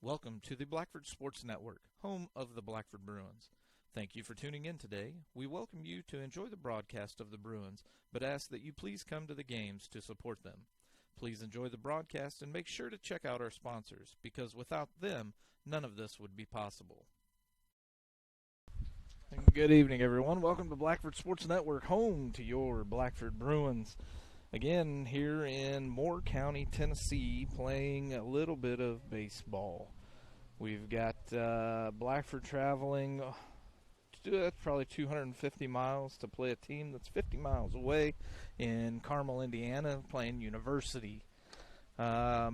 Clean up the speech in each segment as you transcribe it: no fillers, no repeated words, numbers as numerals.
Welcome to the Blackford Sports Network, home of the Blackford Bruins. Thank you for tuning in today. We welcome you to enjoy the broadcast of the Bruins, but ask that you please come to the games to support them. Please enjoy the broadcast and make sure to check out our sponsors, because without them, none of this would be possible. Good evening, everyone. Welcome to Blackford Sports Network, home to your Blackford Bruins. Again, here in Moore County, Tennessee, playing a little bit of baseball. We've got Blackford traveling probably 250 miles to play a team that's 50 miles away in Carmel, Indiana, playing University. Not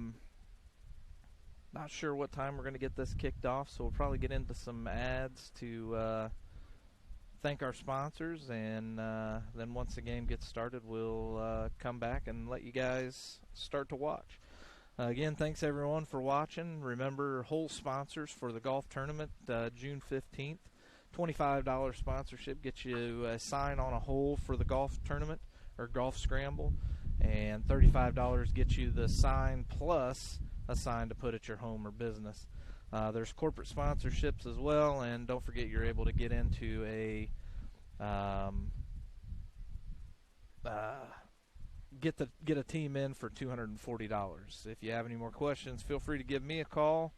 sure what time we're going to get this kicked off, so we'll probably get into some ads to thank our sponsors, and then once the game gets started, we'll come back and let you guys start to watch. Again, thanks everyone for watching. Remember, hole sponsors for the golf tournament, June 15th. $25 sponsorship gets you a sign on a hole for the golf tournament or golf scramble, and $35 gets you the sign plus a sign to put at your home or business. There's corporate sponsorships as well, and don't forget you're able to get into a get a team in for $240. If you have any more questions, feel free to give me a call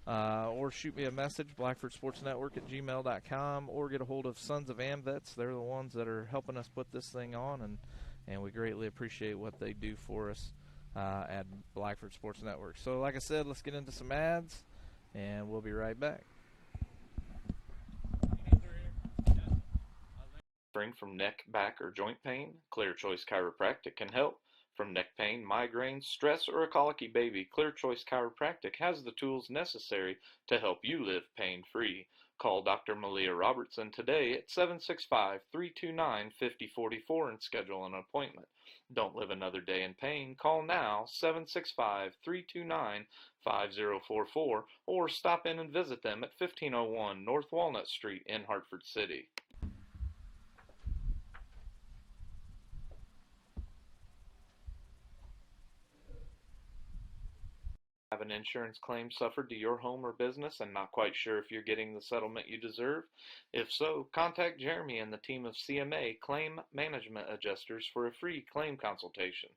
or shoot me a message, blackfordsportsnetwork@gmail.com, or get a hold of Sons of AmVets. They're the ones that are helping us put this thing on, and we greatly appreciate what they do for us at Blackford Sports Network. So like I said, let's get into some ads, and we'll be right back. Suffering from neck, back, or joint pain? Clear Choice Chiropractic can help. From neck pain, migraines, stress, or a colicky baby, Clear Choice Chiropractic has the tools necessary to help you live pain-free. Call Dr. Malia Robertson today at 765-329-5044 and schedule an appointment. Don't live another day in pain. Call now, 765-329-5044, or stop in and visit them at 1501 North Walnut Street in Hartford City. Have an insurance claim suffered to your home or business and not quite sure if you're getting the settlement you deserve? If so, contact Jeremy and the team of CMA Claim Management Adjusters for a free claim consultation.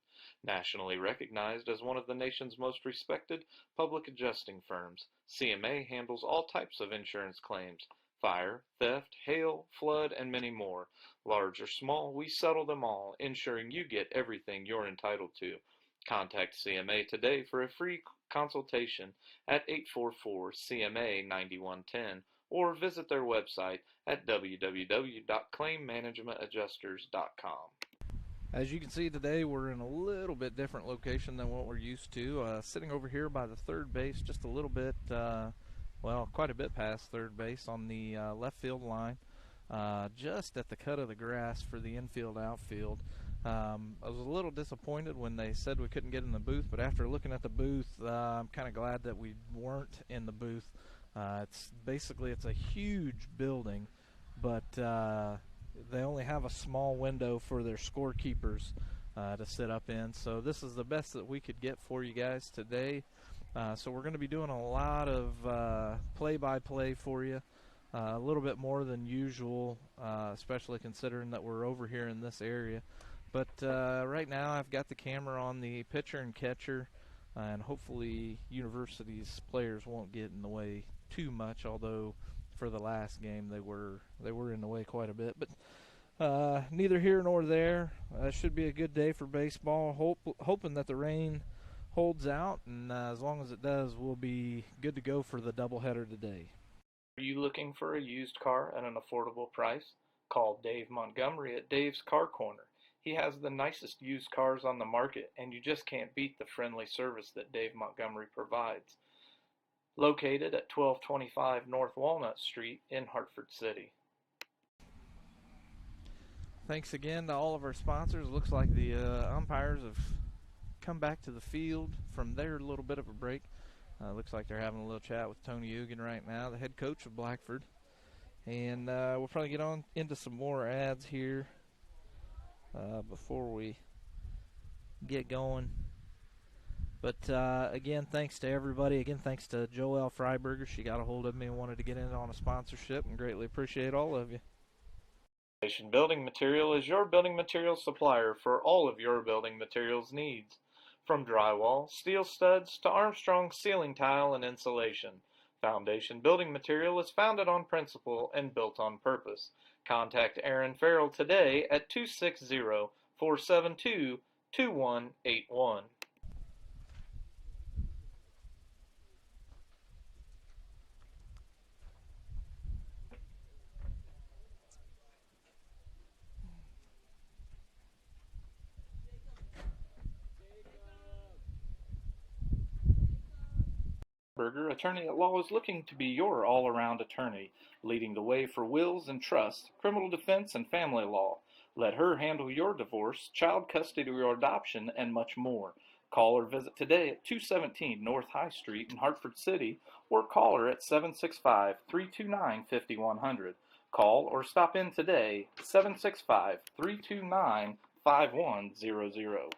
Nationally recognized as one of the nation's most respected public adjusting firms, CMA handles all types of insurance claims: fire, theft, hail, flood, and many more. Large or small, we settle them all, ensuring you get everything you're entitled to. Contact CMA today for a free consultation at 844-CMA-9110 or visit their website at www.claimmanagementadjusters.com. As you can see today, we're in a little bit different location than what we're used to. Sitting over here by the third base, just a little bit, quite a bit past third base on the left field line, just at the cut of the grass for the infield outfield. I was a little disappointed when they said we couldn't get in the booth, but after looking at the booth, I'm kind of glad that we weren't in the booth. It's a huge building, but they only have a small window for their scorekeepers to sit up in. So this is the best that we could get for you guys today. So we're going to be doing a lot of play-by-play for you, a little bit more than usual, especially considering that we're over here in this area. But right now I've got the camera on the pitcher and catcher, and hopefully University's players won't get in the way too much, although for the last game they were in the way quite a bit. But neither here nor there. It should be a good day for baseball, hoping that the rain holds out, and as long as it does, we'll be good to go for the doubleheader today. Are you looking for a used car at an affordable price? Call Dave Montgomery at Dave's Car Corner. He has the nicest used cars on the market, and you just can't beat the friendly service that Dave Montgomery provides. Located at 1225 North Walnut Street in Hartford City. Thanks again to all of our sponsors. Looks like the umpires have come back to the field from their little bit of a break. Looks like they're having a little chat with Tony Ugan right now, the head coach of Blackford. And we'll probably get on into some more ads here before we get going. But again, thanks to everybody. Again, thanks to Joelle Freiberger. She got a hold of me and wanted to get in on a sponsorship, and greatly appreciate all of you. Building Material is your building materials supplier for all of your building materials needs. From drywall, steel studs, to Armstrong ceiling tile and insulation, Foundation Building Material is founded on principle and built on purpose. Contact Aaron Farrell today at 260-472-2181. Berger, attorney at law, is looking to be your all-around attorney, leading the way for wills and trusts, criminal defense, and family law. Let her handle your divorce, child custody or adoption, and much more. Call or visit today at 217 North High Street in Hartford City, or call her at 765-329-5100. Call or stop in today, 765-329-5100.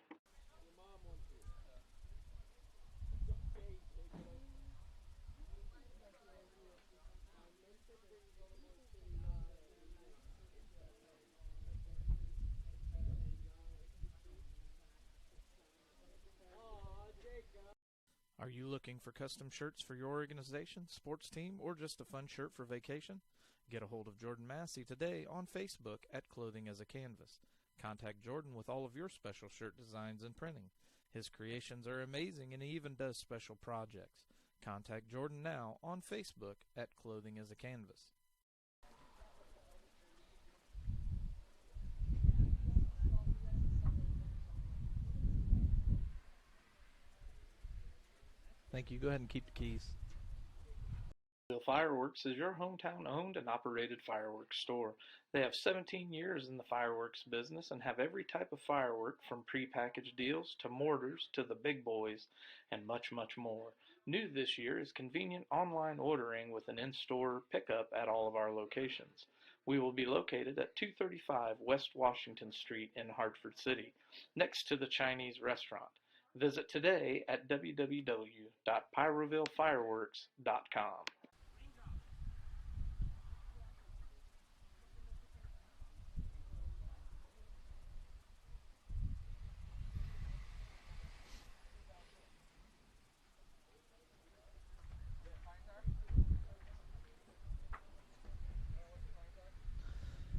Are you looking for custom shirts for your organization, sports team, or just a fun shirt for vacation? Get a hold of Jordan Massey today on Facebook at Clothing as a Canvas. Contact Jordan with all of your special shirt designs and printing. His creations are amazing, and he even does special projects. Contact Jordan now on Facebook at Clothing as a Canvas. Thank you. Go ahead and keep the keys. Fireworks is your hometown owned and operated fireworks store. They have 17 years in the fireworks business and have every type of firework from pre-packaged deals to mortars to the big boys and much, much more. New this year is convenient online ordering with an in-store pickup at all of our locations. We will be located at 235 West Washington Street in Hartford City, next to the Chinese restaurant. Visit today at www.pyrovillefireworks.com.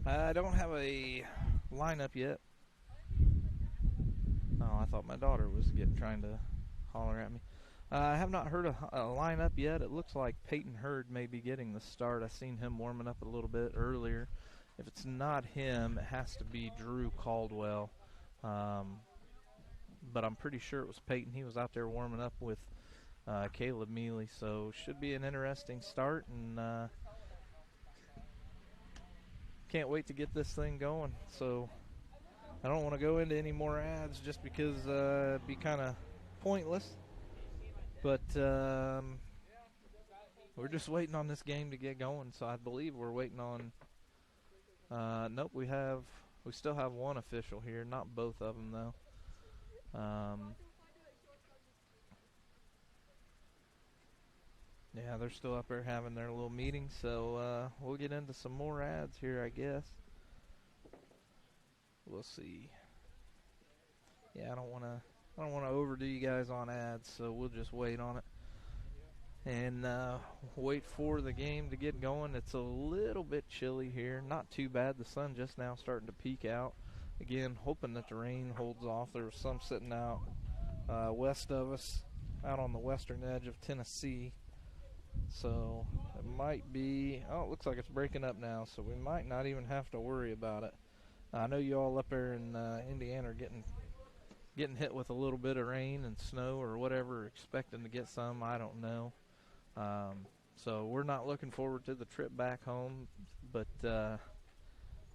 I don't have a lineup yet. Oh, I thought my daughter was trying to holler at me. I have not heard a lineup yet. It looks like Peyton Hurd may be getting the start. I seen him warming up a little bit earlier. If it's not him, it has to be Drew Caldwell. But I'm pretty sure it was Peyton. He was out there warming up with Caleb Mealy. So should be an interesting start, and can't wait to get this thing going. So I don't want to go into any more ads just because it'd be kind of pointless. But we're just waiting on this game to get going. So I believe we're waiting on. Nope, we still have one official here, not both of them though. Yeah, they're still up there having their little meeting. So we'll get into some more ads here, I guess. We'll see. Yeah, I don't want to overdo you guys on ads, so we'll just wait on it and wait for the game to get going. It's a little bit chilly here, not too bad. The sun just now starting to peek out. Again, hoping that the rain holds off. There was some sitting out west of us, out on the western edge of Tennessee. So it might be. Oh, it looks like it's breaking up now, so we might not even have to worry about it. I know you all up there in Indiana are getting hit with a little bit of rain and snow or whatever, expecting to get some. I don't know. So we're not looking forward to the trip back home, but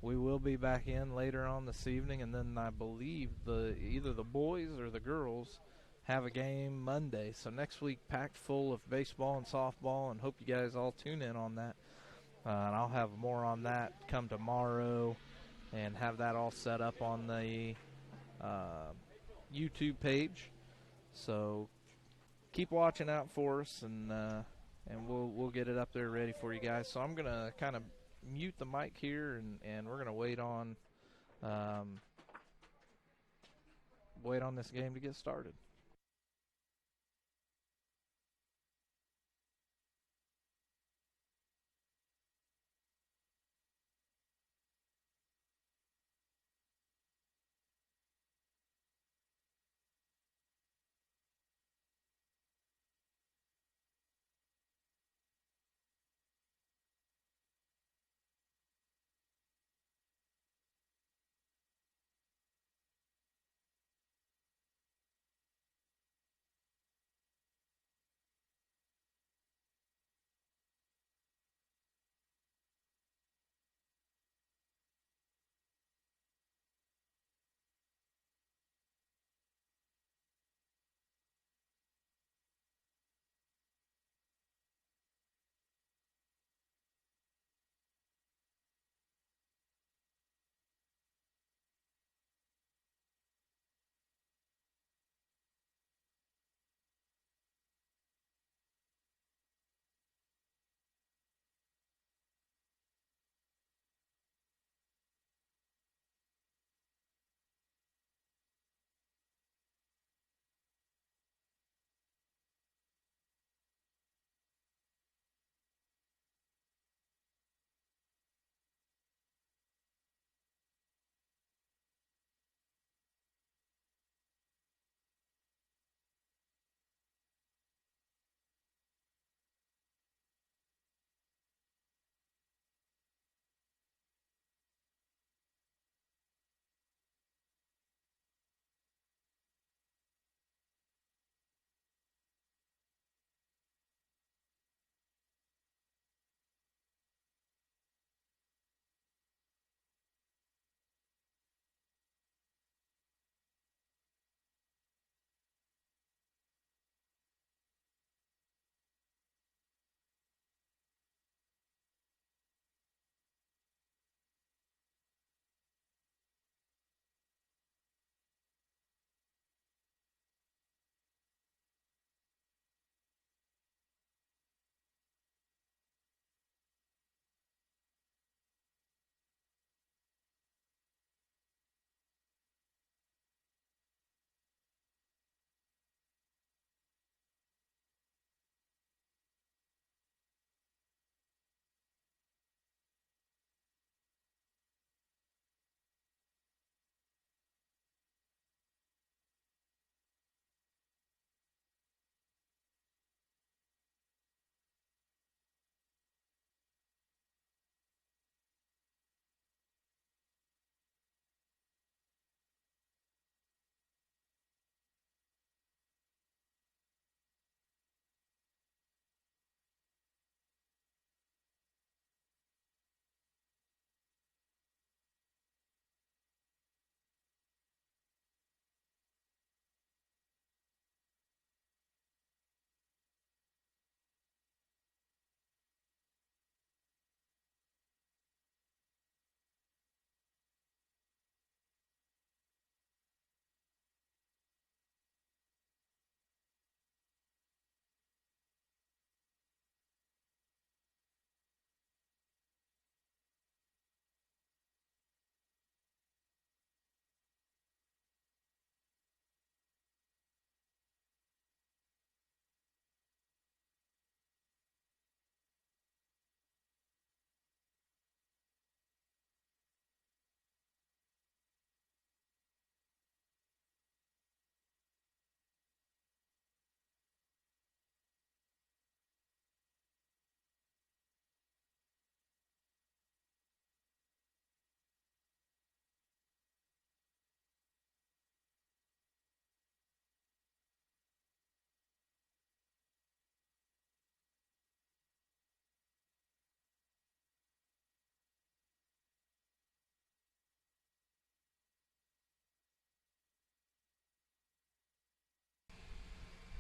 we will be back in later on this evening, and then I believe either the boys or the girls have a game Monday. So next week packed full of baseball and softball, and hope you guys all tune in on that. And I'll have more on that come tomorrow and have that all set up on the YouTube page. So keep watching out for us, and we'll get it up there ready for you guys. So I'm gonna kind of mute the mic here, and we're gonna um, wait on this game to get started.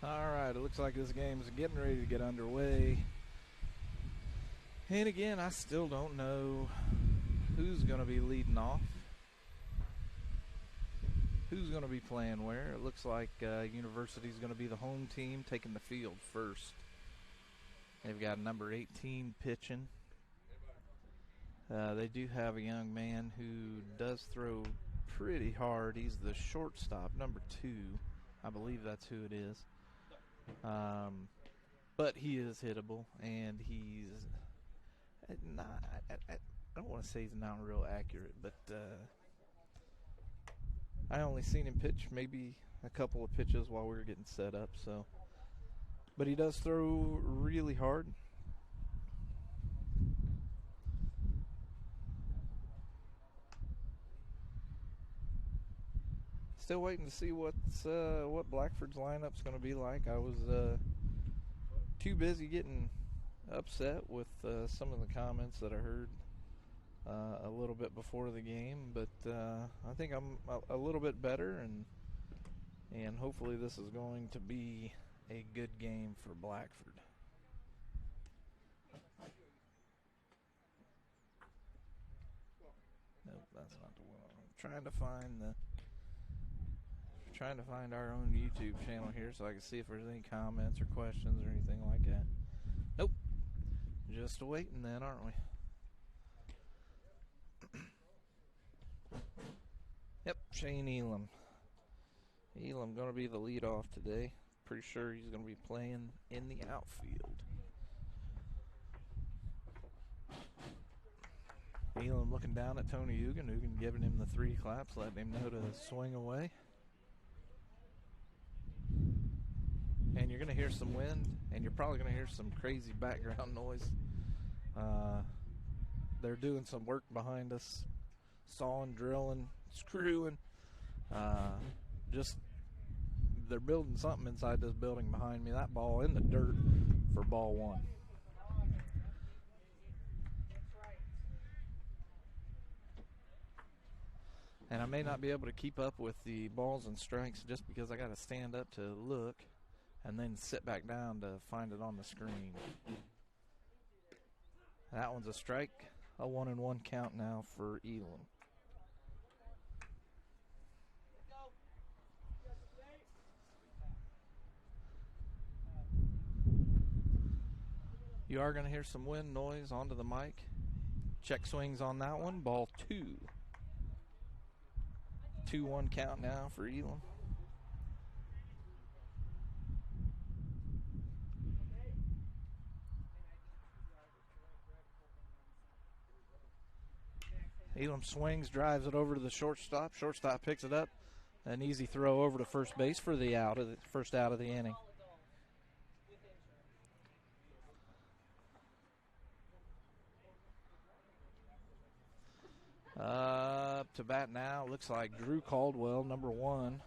All right, it looks like this game is getting ready to get underway. And again, I still don't know who's going to be leading off. who's going to be playing where. It looks like University's going to be the home team taking the field first. They've got number 18 pitching. They do have a young man who does throw pretty hard. He's the shortstop, number 2. I believe that's who it is. But he is hittable, and he's not. I don't want to say he's not real accurate, but I only seen him pitch maybe a couple of pitches while we were getting set up. So, but he does throw really hard. Still waiting to see what Blackford's lineup's going to be like. I was too busy getting upset with some of the comments that I heard a little bit before the game, but I think I'm a little bit better, and hopefully this is going to be a good game for Blackford. Nope, that's not the one. I'm trying to find our own YouTube channel here so I can see if there's any comments or questions or anything like that. Nope. Just waiting then, aren't we? Yep, Shane Elam. Elam going to be the leadoff today. Pretty sure he's going to be playing in the outfield. Elam looking down at Tony Ugan. Ugan giving him the 3 claps, letting him know to swing away. And you're going to hear some wind, and you're probably going to hear some crazy background noise. They're doing some work behind us, sawing, drilling, screwing. They're building something inside this building behind me. That ball in the dirt for ball 1. And I may not be able to keep up with the balls and strikes just because I got to stand up to look and then sit back down to find it on the screen. That one's a strike. A 1-1 count now for Elam. You are going to hear some wind noise onto the mic. Check swings on that one. Ball 2. 2-1 count now for Elam. Elam swings, drives it over to the shortstop. Shortstop picks it up. An easy throw over to first base for the first out of the inning. Up to bat now, looks like Drew Caldwell, number 1.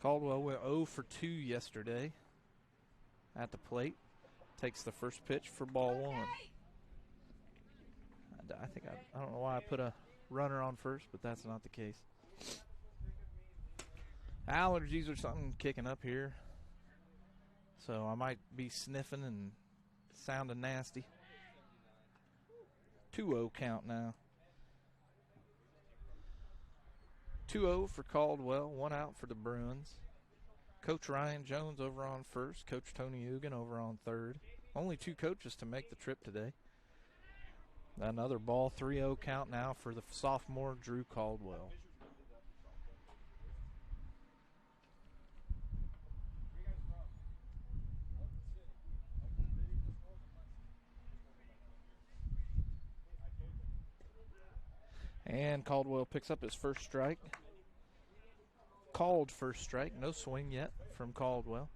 Caldwell went 0 for 2 yesterday at the plate. Takes the first pitch for ball 1. I don't know why I put a runner on first, but that's not the case. Allergies or something kicking up here, so I might be sniffing and sounding nasty. 2-0 count now. 2-0 for Caldwell, 1 out for the Bruins. Coach Ryan Jones over on first, Coach Tony Ugan over on third. Only 2 coaches to make the trip today. Another ball, 3-0 count now for the sophomore Drew Caldwell. And Caldwell picks up his first strike. Called first strike. No swing yet from Caldwell.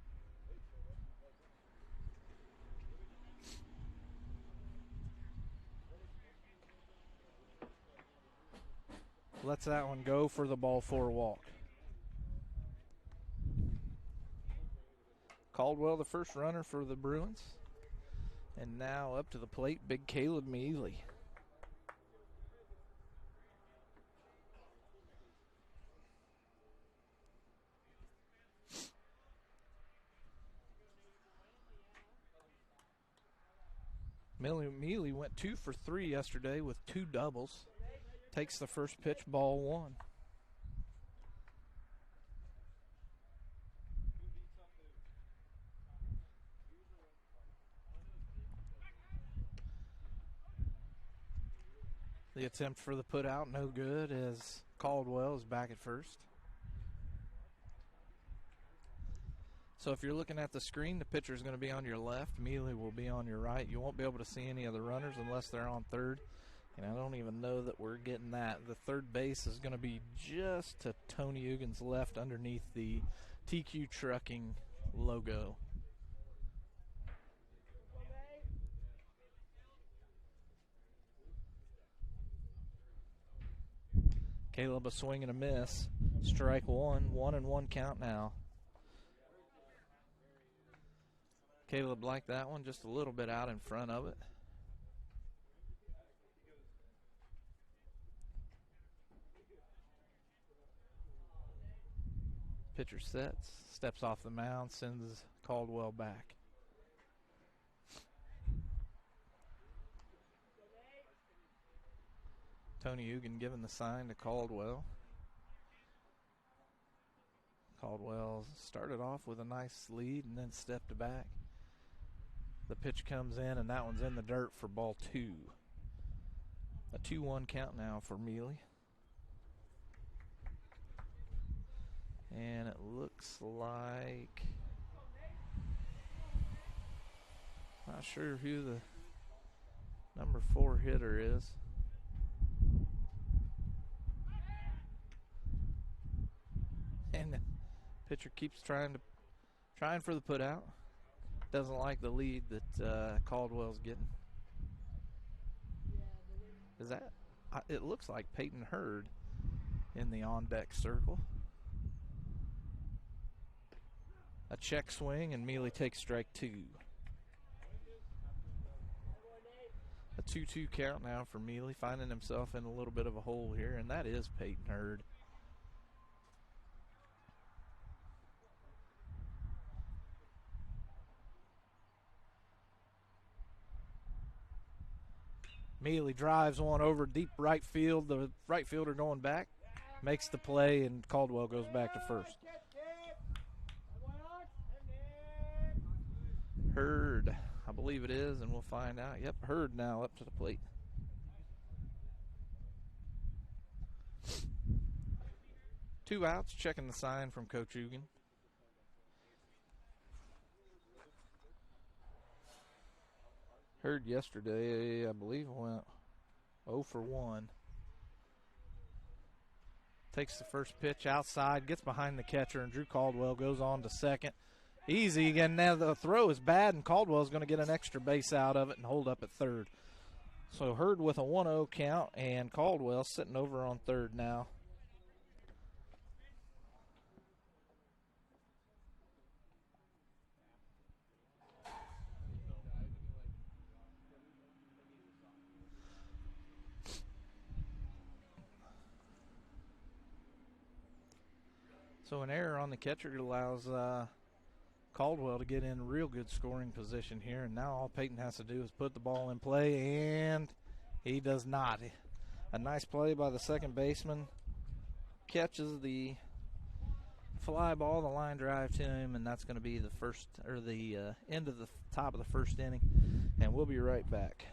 Lets that one go for the ball 4 walk. Caldwell, the first runner for the Bruins. And now up to the plate, big Caleb Mealy. Mealy went 2 for 3 yesterday with 2 doubles. Takes the first pitch, ball 1. The attempt for the put out, no good, as Caldwell is back at first. So if you're looking at the screen, the pitcher is going to be on your left. Mealy will be on your right. You won't be able to see any of the runners unless they're on third. And I don't even know that we're getting that. The third base is going to be just to Tony Ugan's left underneath the TQ Trucking logo. Caleb a swing and a miss. Strike 1, 1-1 count now. Caleb liked that one just a little bit out in front of it. Pitcher sets, steps off the mound, sends Caldwell back. Tony Ugan giving the sign to Caldwell. Caldwell started off with a nice lead and then stepped back. The pitch comes in, and that one's in the dirt for ball 2. A 2-1 count now for Mealy. And it looks like, not sure who the number 4 hitter is. And the pitcher keeps trying for the put out. Doesn't like the lead that Caldwell's getting. Is that? It looks like Peyton Hurd in the on-deck circle. A check swing, and Mealy takes strike 2. A 2-2 count now for Mealy, finding himself in a little bit of a hole here, and that is Peyton Hurd. Mealy drives one over deep right field. The right fielder going back makes the play, and Caldwell goes back to first. Hurd, I believe it is, and we'll find out. Yep, Hurd now up to the plate. Two outs, checking the sign from Coach Ugan. Hurd yesterday, I believe, went 0 for 1. Takes the first pitch outside, gets behind the catcher, and Drew Caldwell goes on to second. Easy again. Now the throw is bad, and Caldwell's going to get an extra base out of it and hold up at third. So Hurd with a 1-0 count, and Caldwell sitting over on third now. So an error on the catcher allows Caldwell to get in real good scoring position here, and now all Peyton has to do is put the ball in play, and he does not. A nice play by the second baseman. Catches the fly ball, the line drive to him, and that's going to be the first, or the end of the top of the first inning, and we'll be right back.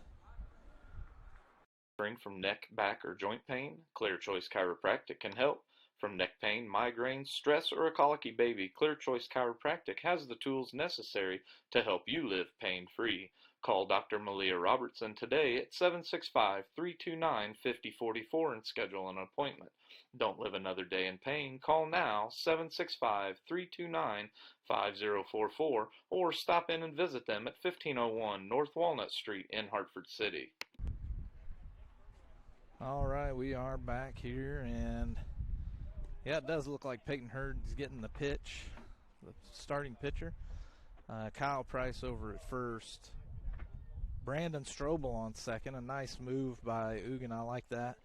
From neck, back, or joint pain, Clear Choice Chiropractic can help. From neck pain, migraines, stress, or a colicky baby, Clear Choice Chiropractic has the tools necessary to help you live pain-free. Call Dr. Malia Robertson today at 765-329-5044 and schedule an appointment. Don't live another day in pain. Call now, 765-329-5044, or stop in and visit them at 1501 North Walnut Street in Hartford City. All right, we are back here, and yeah, it does look like Peyton Hurd's getting the pitch, the starting pitcher. Kyle Price over at first. Brandon Strobel on second. A nice move by Ugan. I like that.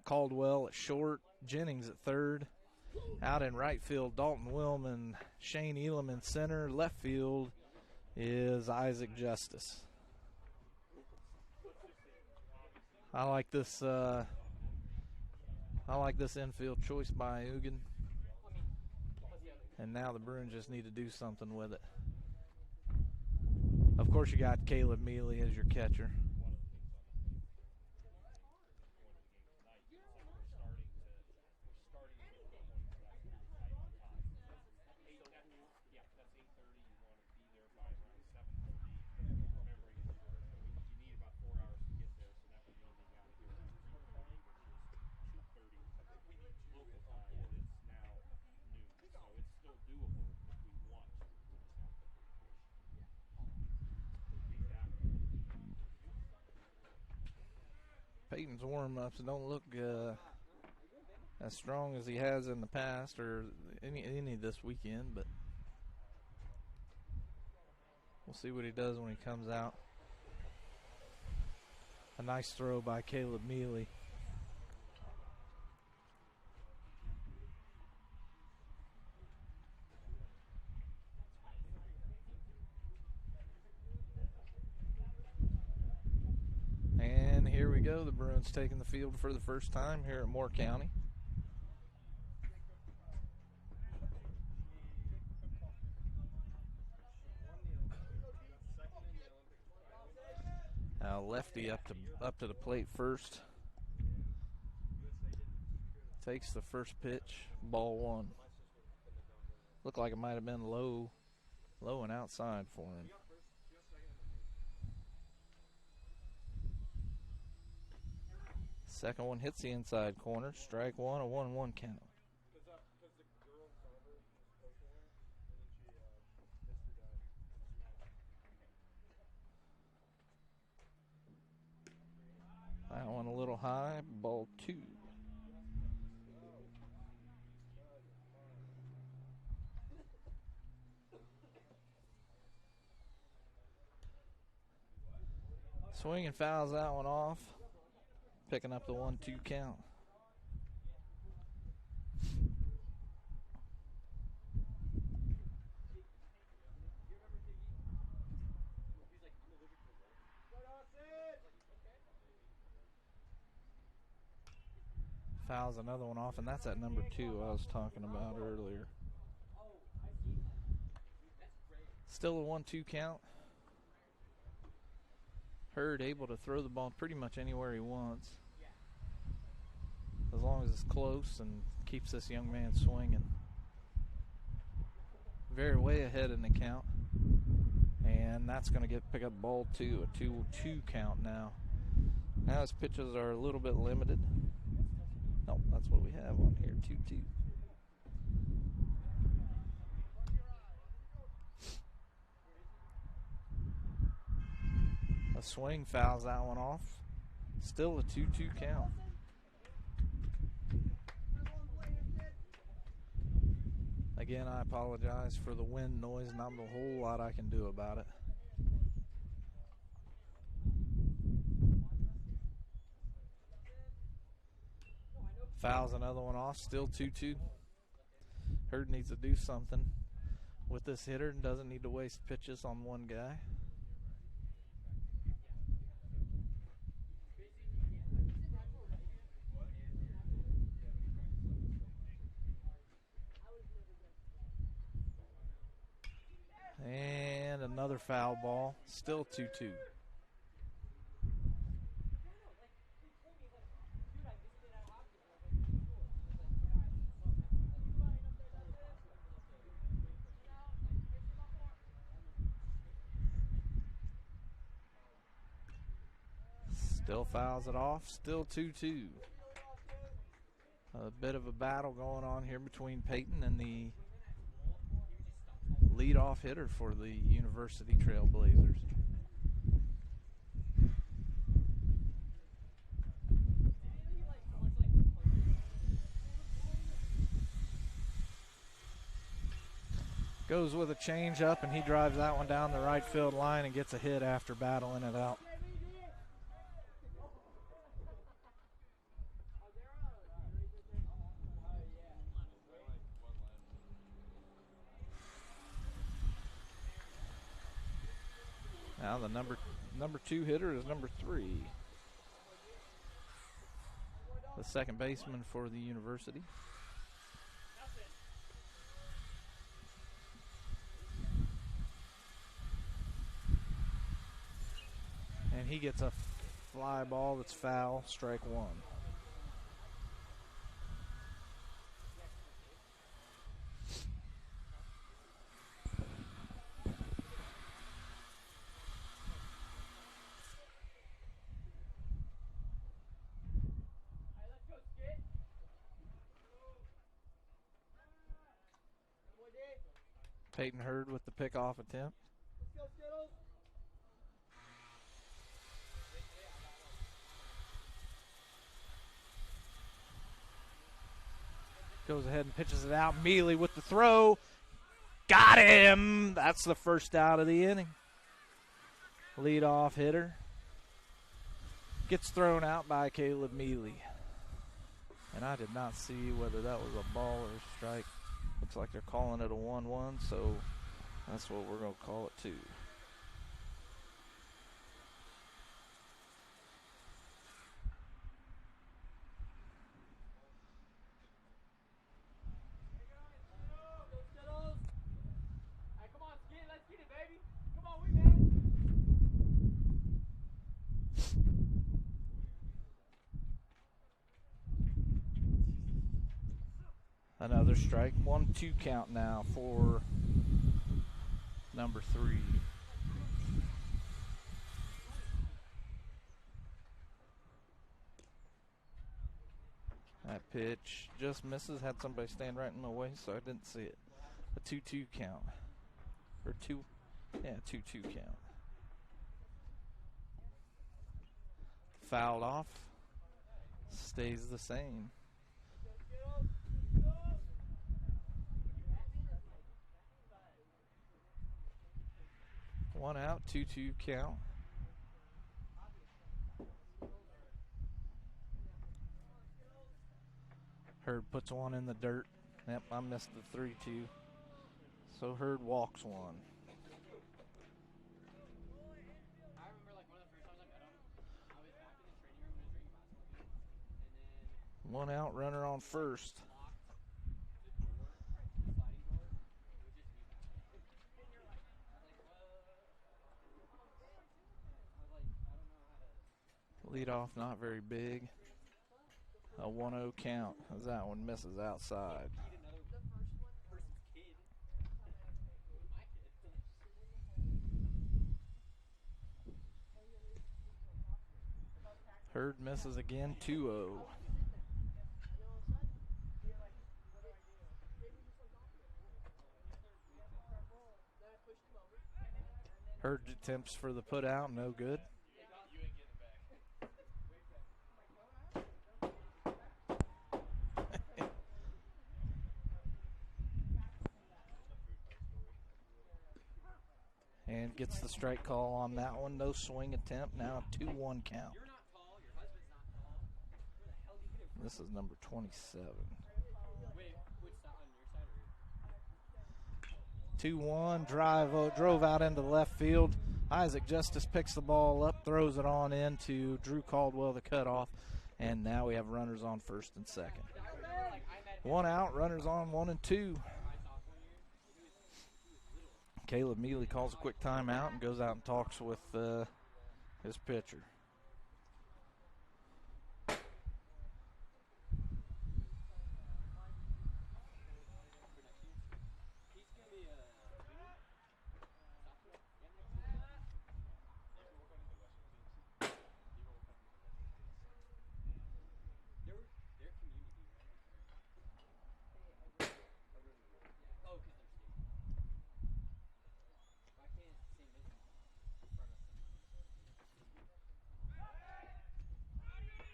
Caldwell at short. Jennings at third. Out in right field, Dalton Willman, Shane Elam in center. Left field is Isaac Justice. I like this infield choice by Ugin. And now the Bruins just need to do something with it. Of course, you got Caleb Mealy as your catcher. Peyton's warm-ups don't look as strong as he has in the past or any this weekend, but we'll see what he does when he comes out. A nice throw by Caleb Mealy. And here we go. The Bruins taking the field for the first time here at Moore County. Now lefty up to the plate first. Takes the first pitch, ball one. Looked like it might have been low and outside for him. Second one hits the inside corner. Strike one, a 1-1 count. That one a little high, ball two. Swing and fouls that one off. Picking up the 1-2 count. Fouls another one off, and that's at number 2 I was talking about earlier. Still a 1-2 count. Hurd able to throw the ball pretty much anywhere he wants, as long as it's close and keeps this young man swinging. Very way ahead in the count, and that's going to pick up ball two, a 2-2 count now. Now his pitches are a little bit limited. No, that's what we have on here, 2-2. A swing fouls that one off. Still a 2-2 count. Again, I apologize for the wind noise. Not a whole lot I can do about it. Fouls another one off. Still 2-2. Hurd needs to do something with this hitter and doesn't need to waste pitches on one guy. And another foul ball. Still 2-2. Still fouls it off. Still 2-2. A bit of a battle going on here between Peyton and the leadoff hitter for the University Trailblazers. Goes with a changeup, and he drives that one down the right field line and gets a hit after battling it out. Now the number 2 hitter is number 3. the second baseman for the University. And he gets a fly ball that's foul, strike one. Peyton Hurd with the pickoff attempt. Goes ahead and pitches it out. Mealy with the throw. Got him! That's the first out of the inning. Leadoff hitter. Gets thrown out by Caleb Mealy. And I did not see whether that was a ball or a strike. Looks like they're calling it a 1-1, so that's what we're going to call it too. Another strike. 1-2 count now for number 3. That pitch just misses. Had somebody stand right in my way, so I didn't see it. A 2-2 count. Or 2. Yeah, 2-2 count. Fouled off. Stays the same. One out, 2-2 count. Hurd puts one in the dirt. Yep, I missed the 3-2. So Hurd walks one. One out, runner on first. Lead off not very big. A 1-0 count as that one misses outside. Hurd misses again, 2-0. Hurd attempts for the put out, no good. And gets the strike call on that one. No swing attempt. Now a 2-1 count. This is number 27. 2-1, drove out into left field. Isaac Justice picks the ball up, throws it on into Drew Caldwell, the cutoff, and now we have runners on first and second. One out, runners on 1 and 2. Caleb Mealy calls a quick timeout and goes out and talks with his pitcher.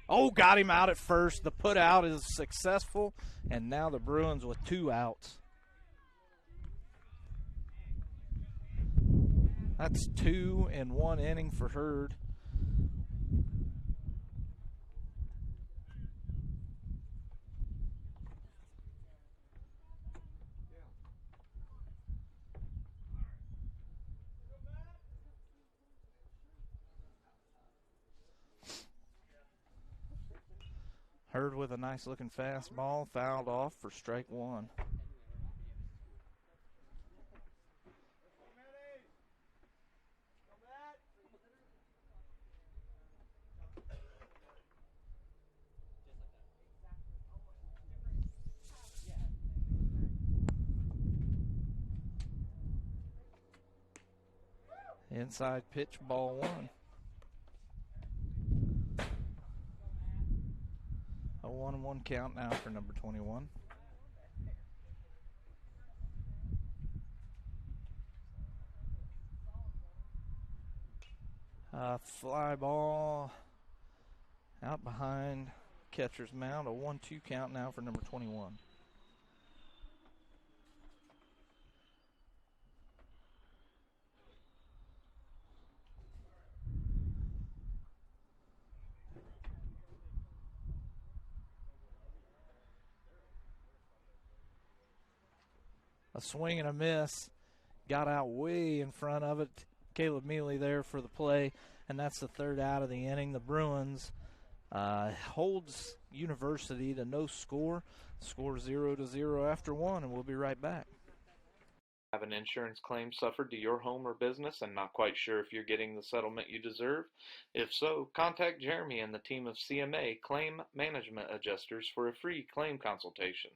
Oh, got him out at first. The put out is successful, and now the Bruins with 2 outs. That's 2 in 1 inning for Hurd. Hurd with a nice looking fastball, fouled off for strike one. Inside pitch, ball one. A 1-1 count now for number 21. Fly ball out behind catcher's mound. A 1-2 count now for number 21. A swing and a miss. Got out way in front of it. Caleb Mealy there for the play, and that's the third out of the inning. The Bruins holds University to no score. Score 0-0 after one, and we'll be right back. Have an insurance claim suffered to your home or business and not quite sure if you're getting the settlement you deserve? If so, contact Jeremy and the team of CMA Claim Management Adjusters for a free claim consultation.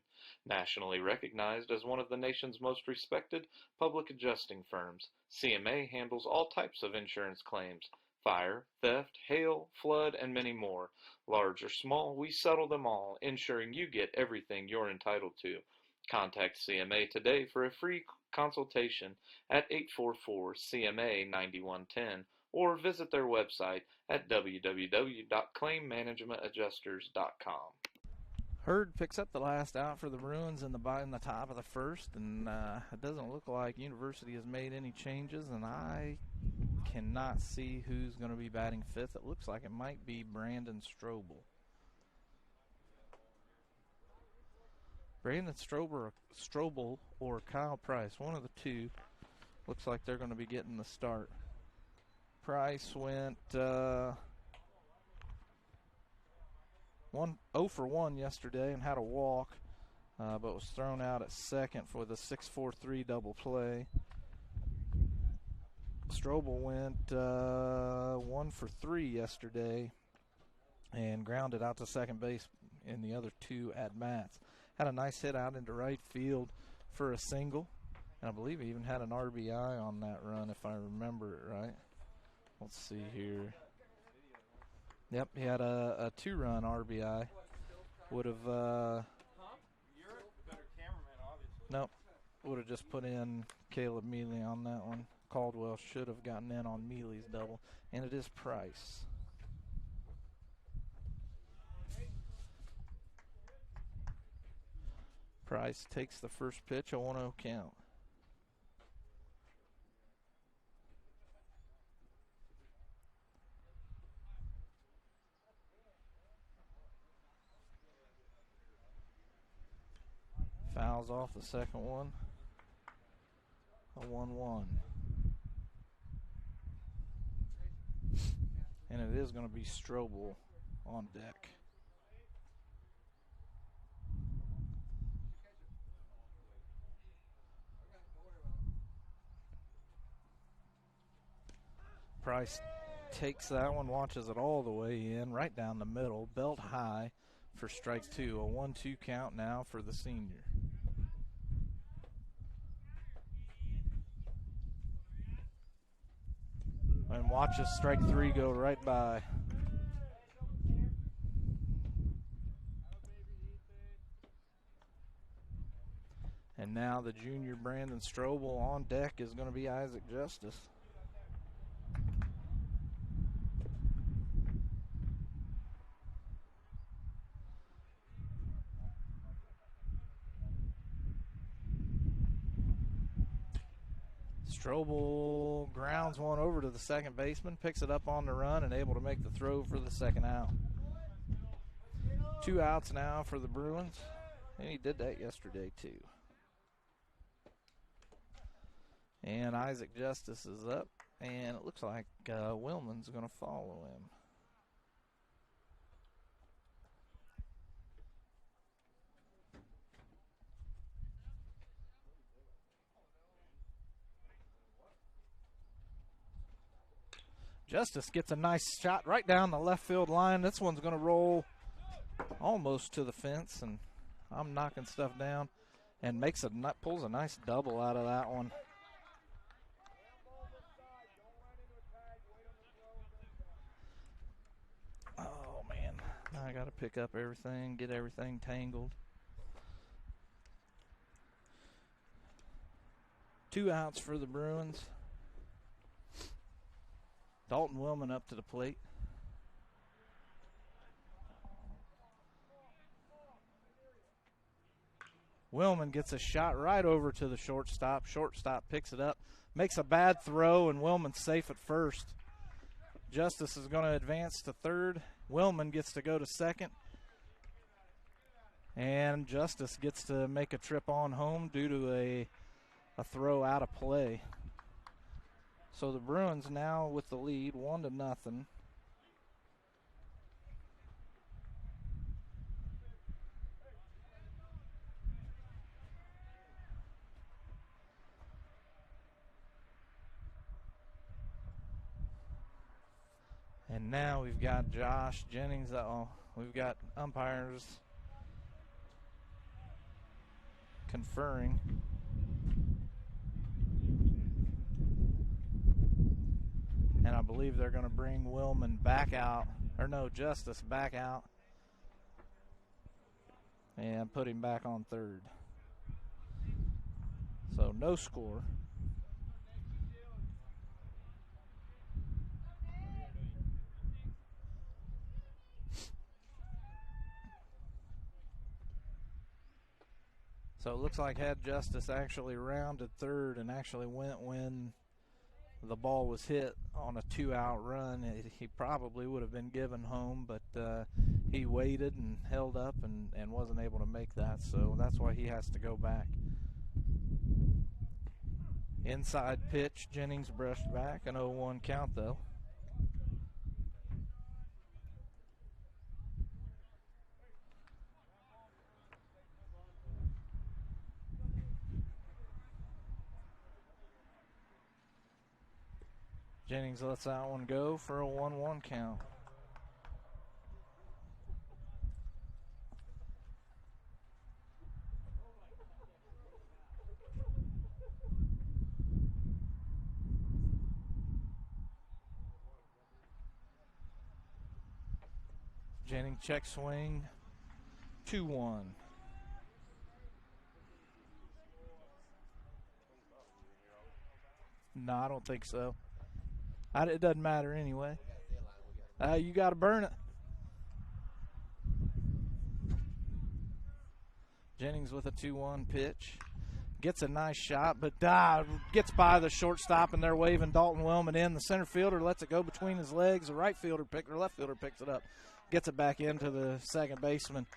Nationally recognized as one of the nation's most respected public adjusting firms, CMA handles all types of insurance claims: fire, theft, hail, flood, and many more. Large or small, we settle them all, ensuring you get everything you're entitled to. Contact CMA today for a free consultation at 844-CMA-9110 or visit their website at www.claimmanagementadjusters.com. Hurd picks up the last out for the Bruins in the top of the first, and it doesn't look like University has made any changes, and I cannot see who's going to be batting fifth. It looks like it might be Brandon Strobel. Brandon Strobel or Kyle Price, one of the two. Looks like they're going to be getting the start. Price went 0 for 1 yesterday and had a walk, but was thrown out at second for the 6-4-3 double play. Strobel went 1 for 3 yesterday and grounded out to second base in the other two at-bats. Had a nice hit out into right field for a single, and I believe he even had an RBI on that run, if I remember it right. Let's see here. Yep, he had a 2-run RBI. Would have, nope, would have just put in Caleb Mealy on that one. Caldwell should have gotten in on Mealy's double, and it is Price. Price takes the first pitch, a 1-0 count. Fouls off the second one. A 1-1. And it is going to be Strobel on deck. Price takes that one, watches it all the way in, right down the middle, belt high for strike two. A 1-2 count now for the senior. And watches strike three go right by. And now the junior Brandon Strobel on deck is going to be Isaac Justice. Strobel grounds one over to the second baseman, picks it up on the run, and able to make the throw for the second out. 2 outs now for the Bruins, and he did that yesterday too. And Isaac Justice is up, and it looks like Willman's going to follow him. Justice gets a nice shot right down the left field line. This one's going to roll almost to the fence, and I'm knocking stuff down, and pulls a nice double out of that one. Oh, man. Now I got to pick up everything, get everything tangled. 2 outs for the Bruins. Dalton Willman up to the plate. Willman gets a shot right over to the shortstop. Shortstop picks it up, makes a bad throw, and Willman's safe at first. Justice is going to advance to third. Willman gets to go to second. And Justice gets to make a trip on home due to a throw out of play. So the Bruins now with the lead, 1-0. And now we've got Josh Jennings. We've got umpires conferring. And I believe they're going to bring Willman back out, or no, Justice back out, and put him back on third. So no score. So it looks like had Justice actually rounded third and actually went when the ball was hit on a 2-out run, he probably would have been given home, but he waited and held up and wasn't able to make that, so that's why he has to go back. Inside pitch, Jennings brushed back, an 0-1 count though. Jennings lets that one go for a 1-1 count. Jennings check swing, 2-1. No, I don't think so. It doesn't matter anyway. You got to burn it. Jennings with a 2-1 pitch. Gets a nice shot, but gets by the shortstop, and they're waving Dalton Willman in. The center fielder lets it go between his legs. The left fielder picks it up. Gets it back into the second baseman.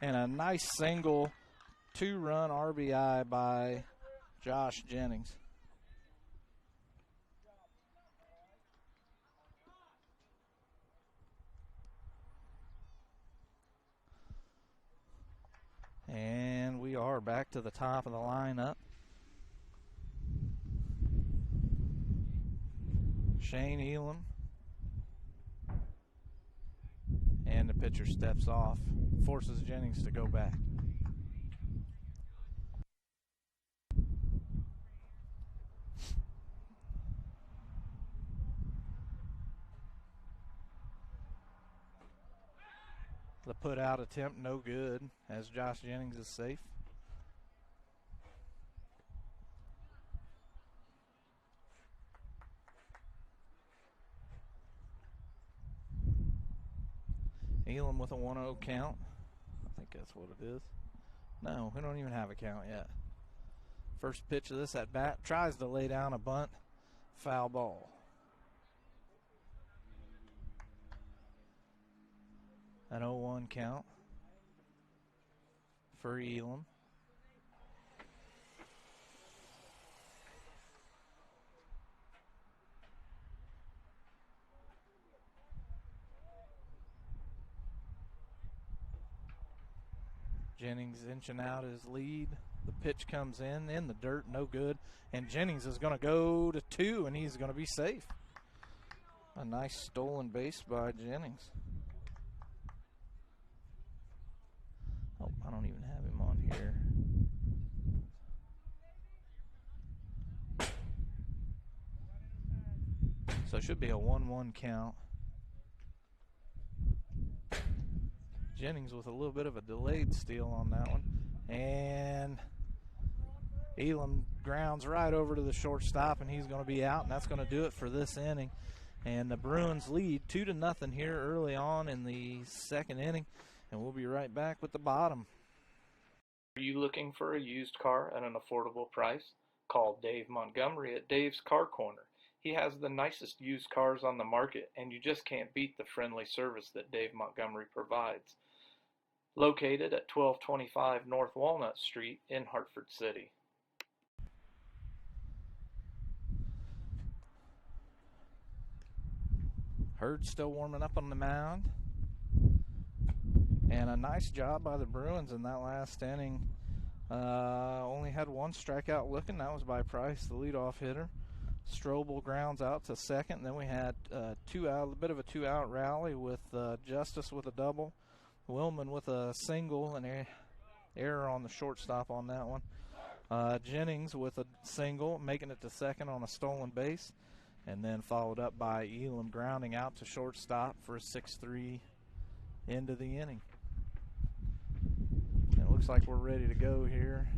And a nice single 2-run RBI by Josh Jennings. And we are back to the top of the lineup. Shane Elam. And the pitcher steps off, forces Jennings to go back. The put out attempt, no good, as Josh Jennings is safe. Elam with a 1-0 count. I think that's what it is. No, we don't even have a count yet. First pitch of this at bat, tries to lay down a bunt, foul ball. An 0-1 count for Elam. Jennings inching out his lead. The pitch comes in the dirt, no good. And Jennings is going to go to 2, and he's going to be safe. A nice stolen base by Jennings. Oh, I don't even have him on here. So it should be a 1-1 count. Jennings with a little bit of a delayed steal on that one. And Elam grounds right over to the shortstop, and he's going to be out, and that's going to do it for this inning. And the Bruins lead 2-0 here early on in the second inning, and we'll be right back with the bottom. Are you looking for a used car at an affordable price? Call Dave Montgomery at Dave's Car Corner. He has the nicest used cars on the market, and you just can't beat the friendly service that Dave Montgomery provides. Located at 1225 North Walnut Street in Hartford City. Hurd still warming up on the mound. And a nice job by the Bruins in that last inning. Only had one strikeout looking. That was by Price, the leadoff hitter. Strobel grounds out to second. And then we had a bit of a two-out rally with Justice with a double, Willman with a single, and error on the shortstop on that one. Jennings with a single, making it to second on a stolen base, and then followed up by Elam grounding out to shortstop for a 6-3 end of the inning. And it looks like we're ready to go here.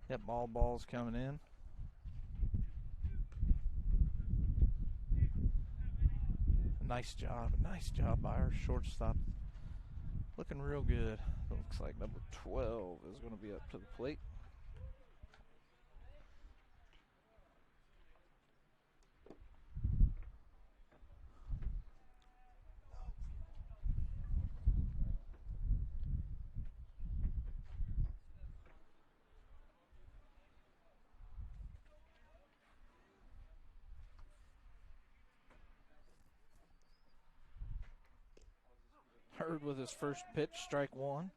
Yep, all balls coming in. Nice job by our shortstop. Looking real good. Looks like number 12 is going to be up to the plate. Hurd with his first pitch, strike one.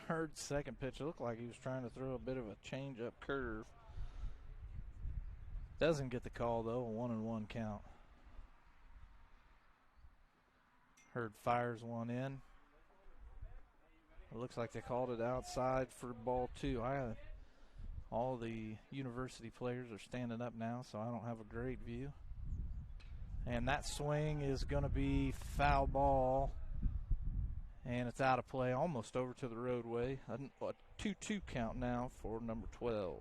Hurd's second pitch looked like he was trying to throw a bit of a change-up curve. Doesn't get the call, though, a 1-1 count. Hurd fires one in. It looks like they called it outside for ball two. All the university players are standing up now, so I don't have a great view. And that swing is going to be foul ball. And it's out of play, almost over to the roadway. A 2-2 count now for number 12.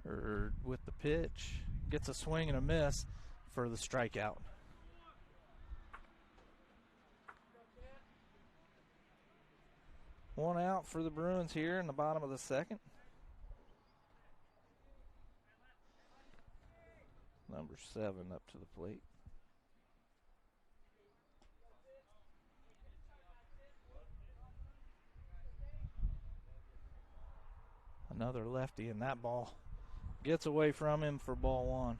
Hurd with the pitch. Gets a swing and a miss for the strikeout. One out for the Bruins here in the bottom of the second. Number 7 up to the plate. Another lefty, and that ball gets away from him for ball one.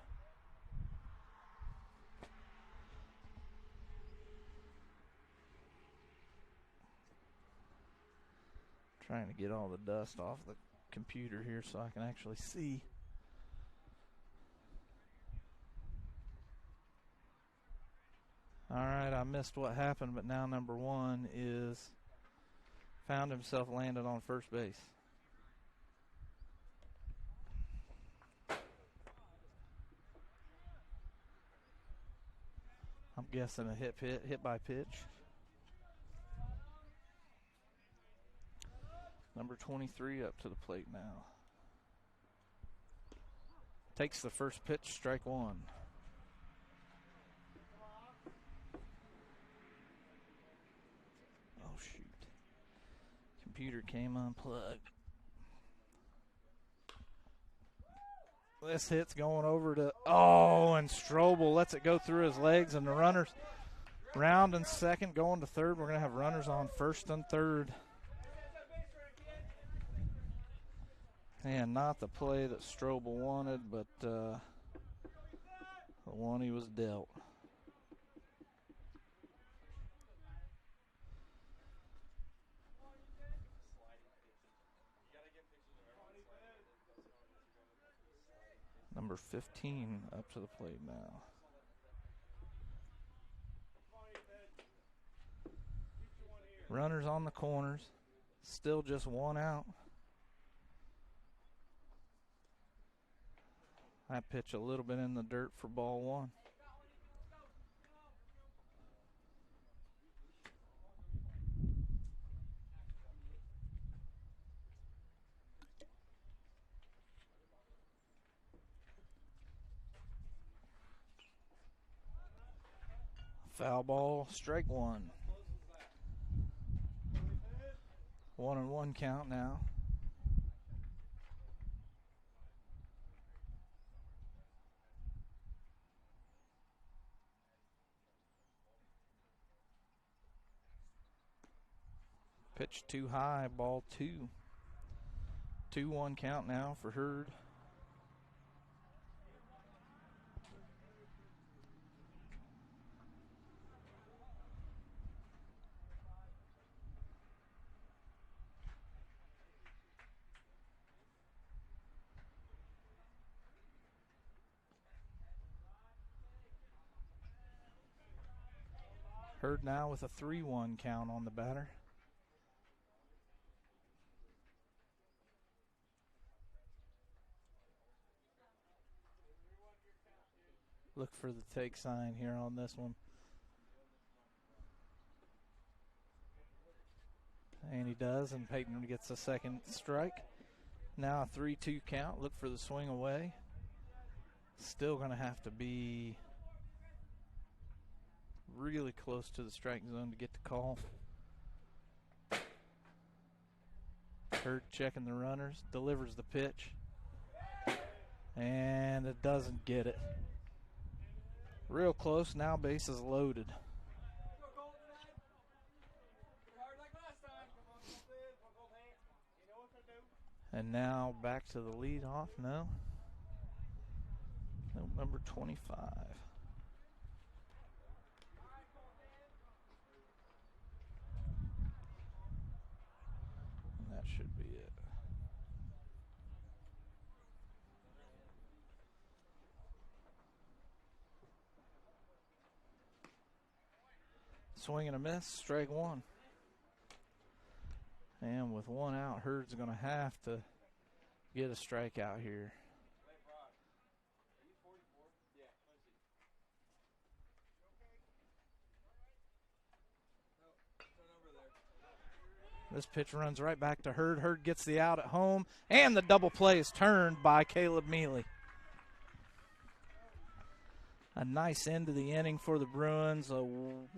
Trying to get all the dust off the computer here so I can actually see. All right, I missed what happened, but now number 1 is found himself landed on first base. I'm guessing a hit by pitch. Number 23 up to the plate now. Takes the first pitch, strike one. Oh, shoot. Computer came unplugged. This hit's going over to, and Strobel lets it go through his legs, and the runners round and second, going to third. We're going to have runners on first and third. And not the play that Strobel wanted, but the one he was dealt. Number 15 up to the plate now. Runners on the corners. Still just one out. I pitch a little bit in the dirt for ball one. Foul ball, strike one. 1-1 count now. Pitch too high, ball two. 2-1 count now for Hurd. Hurd now with a 3-1 count on the batter. Look for the take sign here on this one. And he does, and Peyton gets a second strike. Now a 3-2 count. Look for the swing away. Still going to have to be really close to the strike zone to get the call. Hurd checking the runners, delivers the pitch, and it doesn't get it. Real close, now bases loaded. And now back to the leadoff. No, number 25. And that should be it. Swing and a miss, strike one. And with one out, Hurd's going to have to get a strikeout here. This pitch runs right back to Hurd. Hurd gets the out at home, and the double play is turned by Caleb Mealy. A nice end to the inning for the Bruins. A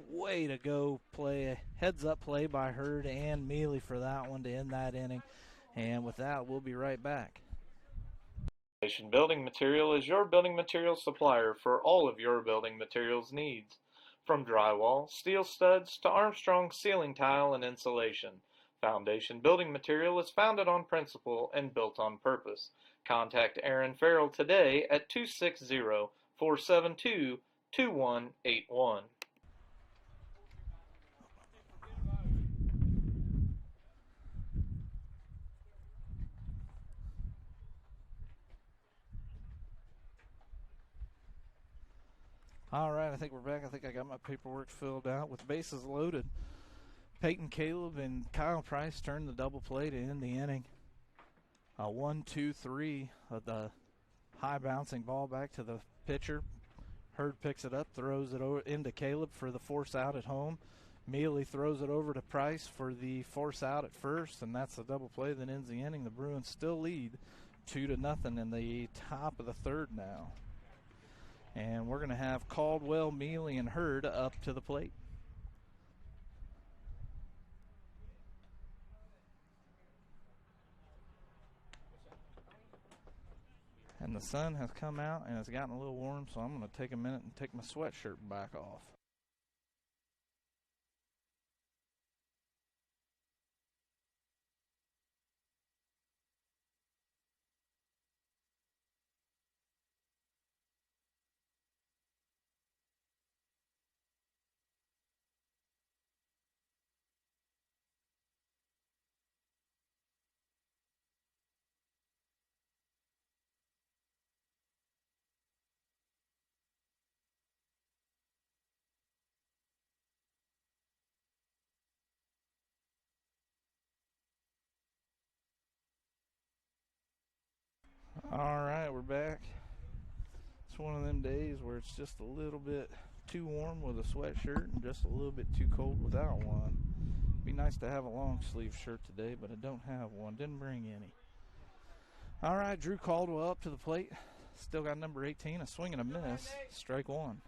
way to go play, a heads-up play by Hurd and Mealy for that one to end that inning. And with that, we'll be right back. Foundation Building Material is your building materials supplier for all of your building materials needs. From drywall, steel studs, to Armstrong ceiling tile and insulation, Foundation Building Material is founded on principle and built on purpose. Contact Aaron Farrell today at 260-472-2181. All right, I think we're back. I think I got my paperwork filled out. With bases loaded, Peyton Caleb and Kyle Price turned the double play to end the inning. A 1-2-3 of the high bouncing ball back to the pitcher. Hurd picks it up, throws it over into Caleb for the force out at home. Mealy throws it over to Price for the force out at first, and that's the double play that ends the inning. The Bruins still lead 2-0 in the top of the third now. And we're going to have Caldwell, Mealy, and Hurd up to the plate. And the sun has come out and it's gotten a little warm, so I'm going to take a minute and take my sweatshirt back off. back. It's one of them days where it's just a little bit too warm with a sweatshirt and just a little bit too cold without one. Be nice to have a long sleeve shirt today, but I don't have one. Didn't bring any. All right, Drew Caldwell up to the plate. Still got number 18, a swing and a miss. Strike one.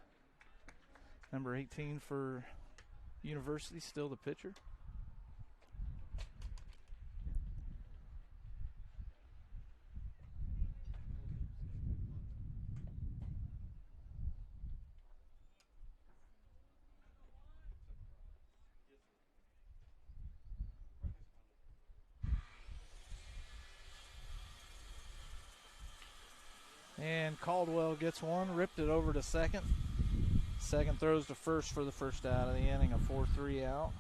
Number 18 for University, still the pitcher. And Caldwell gets one, ripped it over to second. Second throws to first for the first out of the inning, a 4-3 out.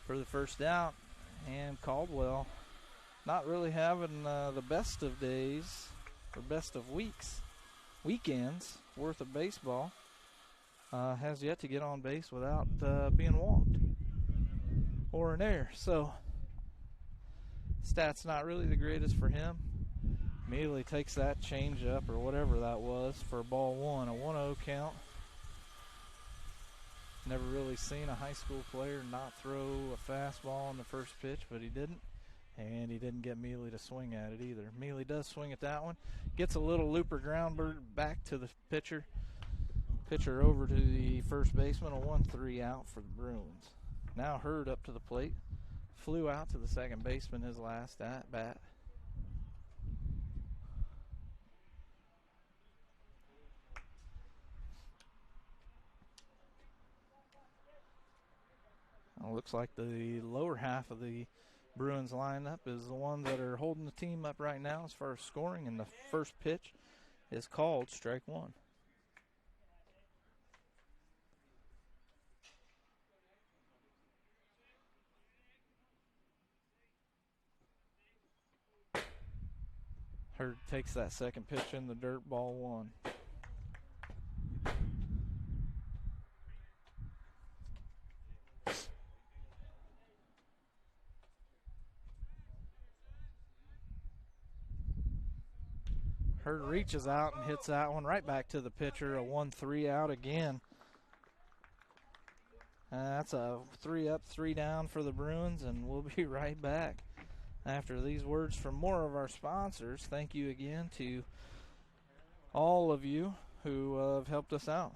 For the first out, and Caldwell not really having the best of days or best of weekends worth of baseball. Has yet to get on base without being walked or an error. So stats not really the greatest for him. Immediately takes that change up or whatever that was for ball one, a 1-0 count. Never really seen a high school player not throw a fastball on the first pitch, but he didn't. And he didn't get Mealy to swing at it either. Mealy does swing at that one. Gets a little looper ground bird back to the pitcher. Pitcher over to the first baseman, a 1-3 out for the Bruins. Now Hurd up to the plate. Flew out to the second baseman his last at bat. Looks like the lower half of the Bruins lineup is the ones that are holding the team up right now as far as scoring, and the first pitch is called strike one. Hurd takes that second pitch in the dirt, ball one. Hurd reaches out and hits that one right back to the pitcher, a 1-3 out again. That's a 3 up, 3 down for the Bruins, and we'll be right back after these words from more of our sponsors. Thank you again to all of you who have helped us out.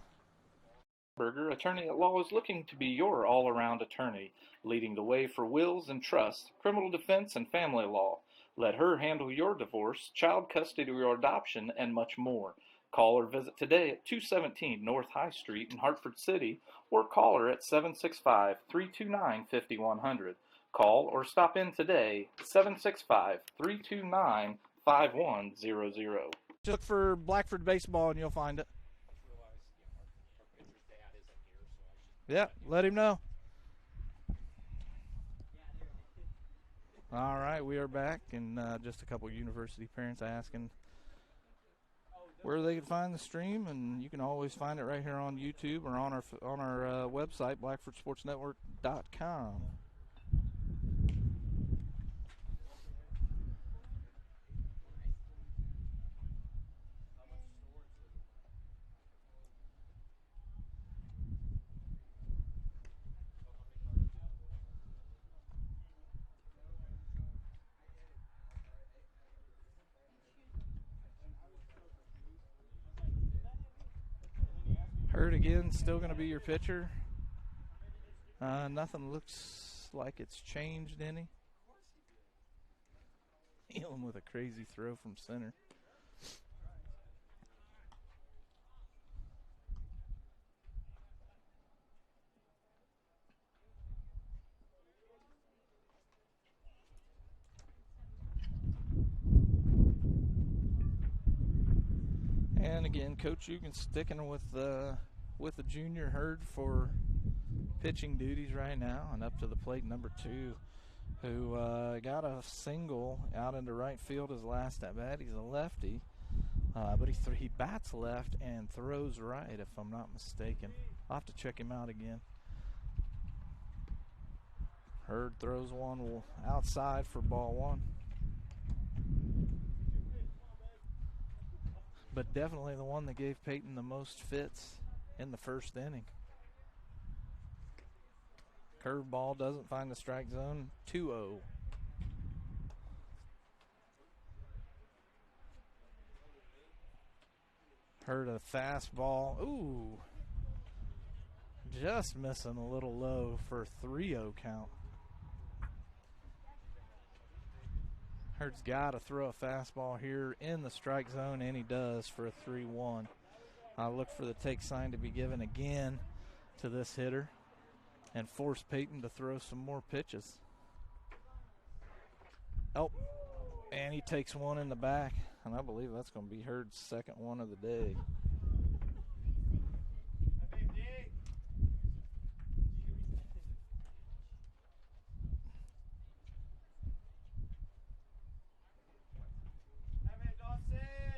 Berger, attorney at law, is looking to be your all-around attorney, leading the way for wills and trusts, criminal defense, and family law. Let her handle your divorce, child custody or adoption, and much more. Call or visit today at 217 North High Street in Hartford City, or call her at 765-329-5100. Call or stop in today, 765-329-5100. Just look for Blackford baseball and you'll find it. Yeah, let him know. All right, we are back, and just a couple university parents asking where they can find the stream, and you can always find it right here on YouTube or on our website, blackfordsportsnetwork.com. Hurd again, still going to be your pitcher. Nothing looks like it's changed any. Elam with a crazy throw from center. And again, Coach Eugen sticking with the junior Hurd for pitching duties right now, and up to the plate number 2, who got a single out into right field his last at bat. He's a lefty, but he bats left and throws right, if I'm not mistaken. I'll have to check him out again. Hurd throws one outside for ball one. but definitely the one that gave Peyton the most fits in the first inning. Curveball doesn't find the strike zone. 2-0. Heard a fastball. Ooh. Just missing a little low for a 3-0 count. Hurd's got to throw a fastball here in the strike zone, and he does for a 3-1. I'll look for the take sign to be given again to this hitter and force Peyton to throw some more pitches. Oh, and he takes one in the back, and I believe that's going to be Hurd's second one of the day.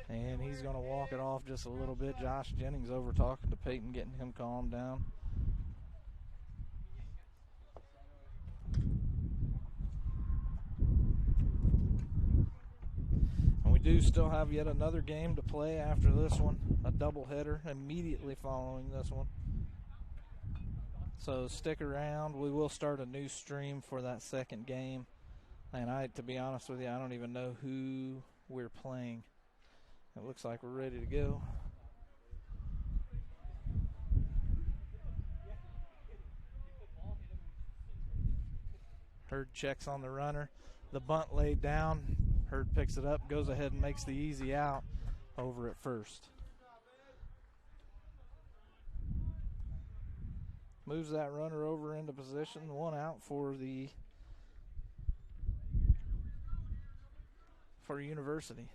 And he's going to walk it off just a little bit. Josh Jennings over talking to Peyton, getting him calmed down. And we do still have yet another game to play after this one, a doubleheader immediately following this one. So stick around. We will start a new stream for that second game. And to be honest with you, I don't even know who we're playing. It looks like we're ready to go. Hurd checks on the runner. The bunt laid down. Hurd picks it up, goes ahead and makes the easy out over at first. Moves that runner over into position. 1 out for University.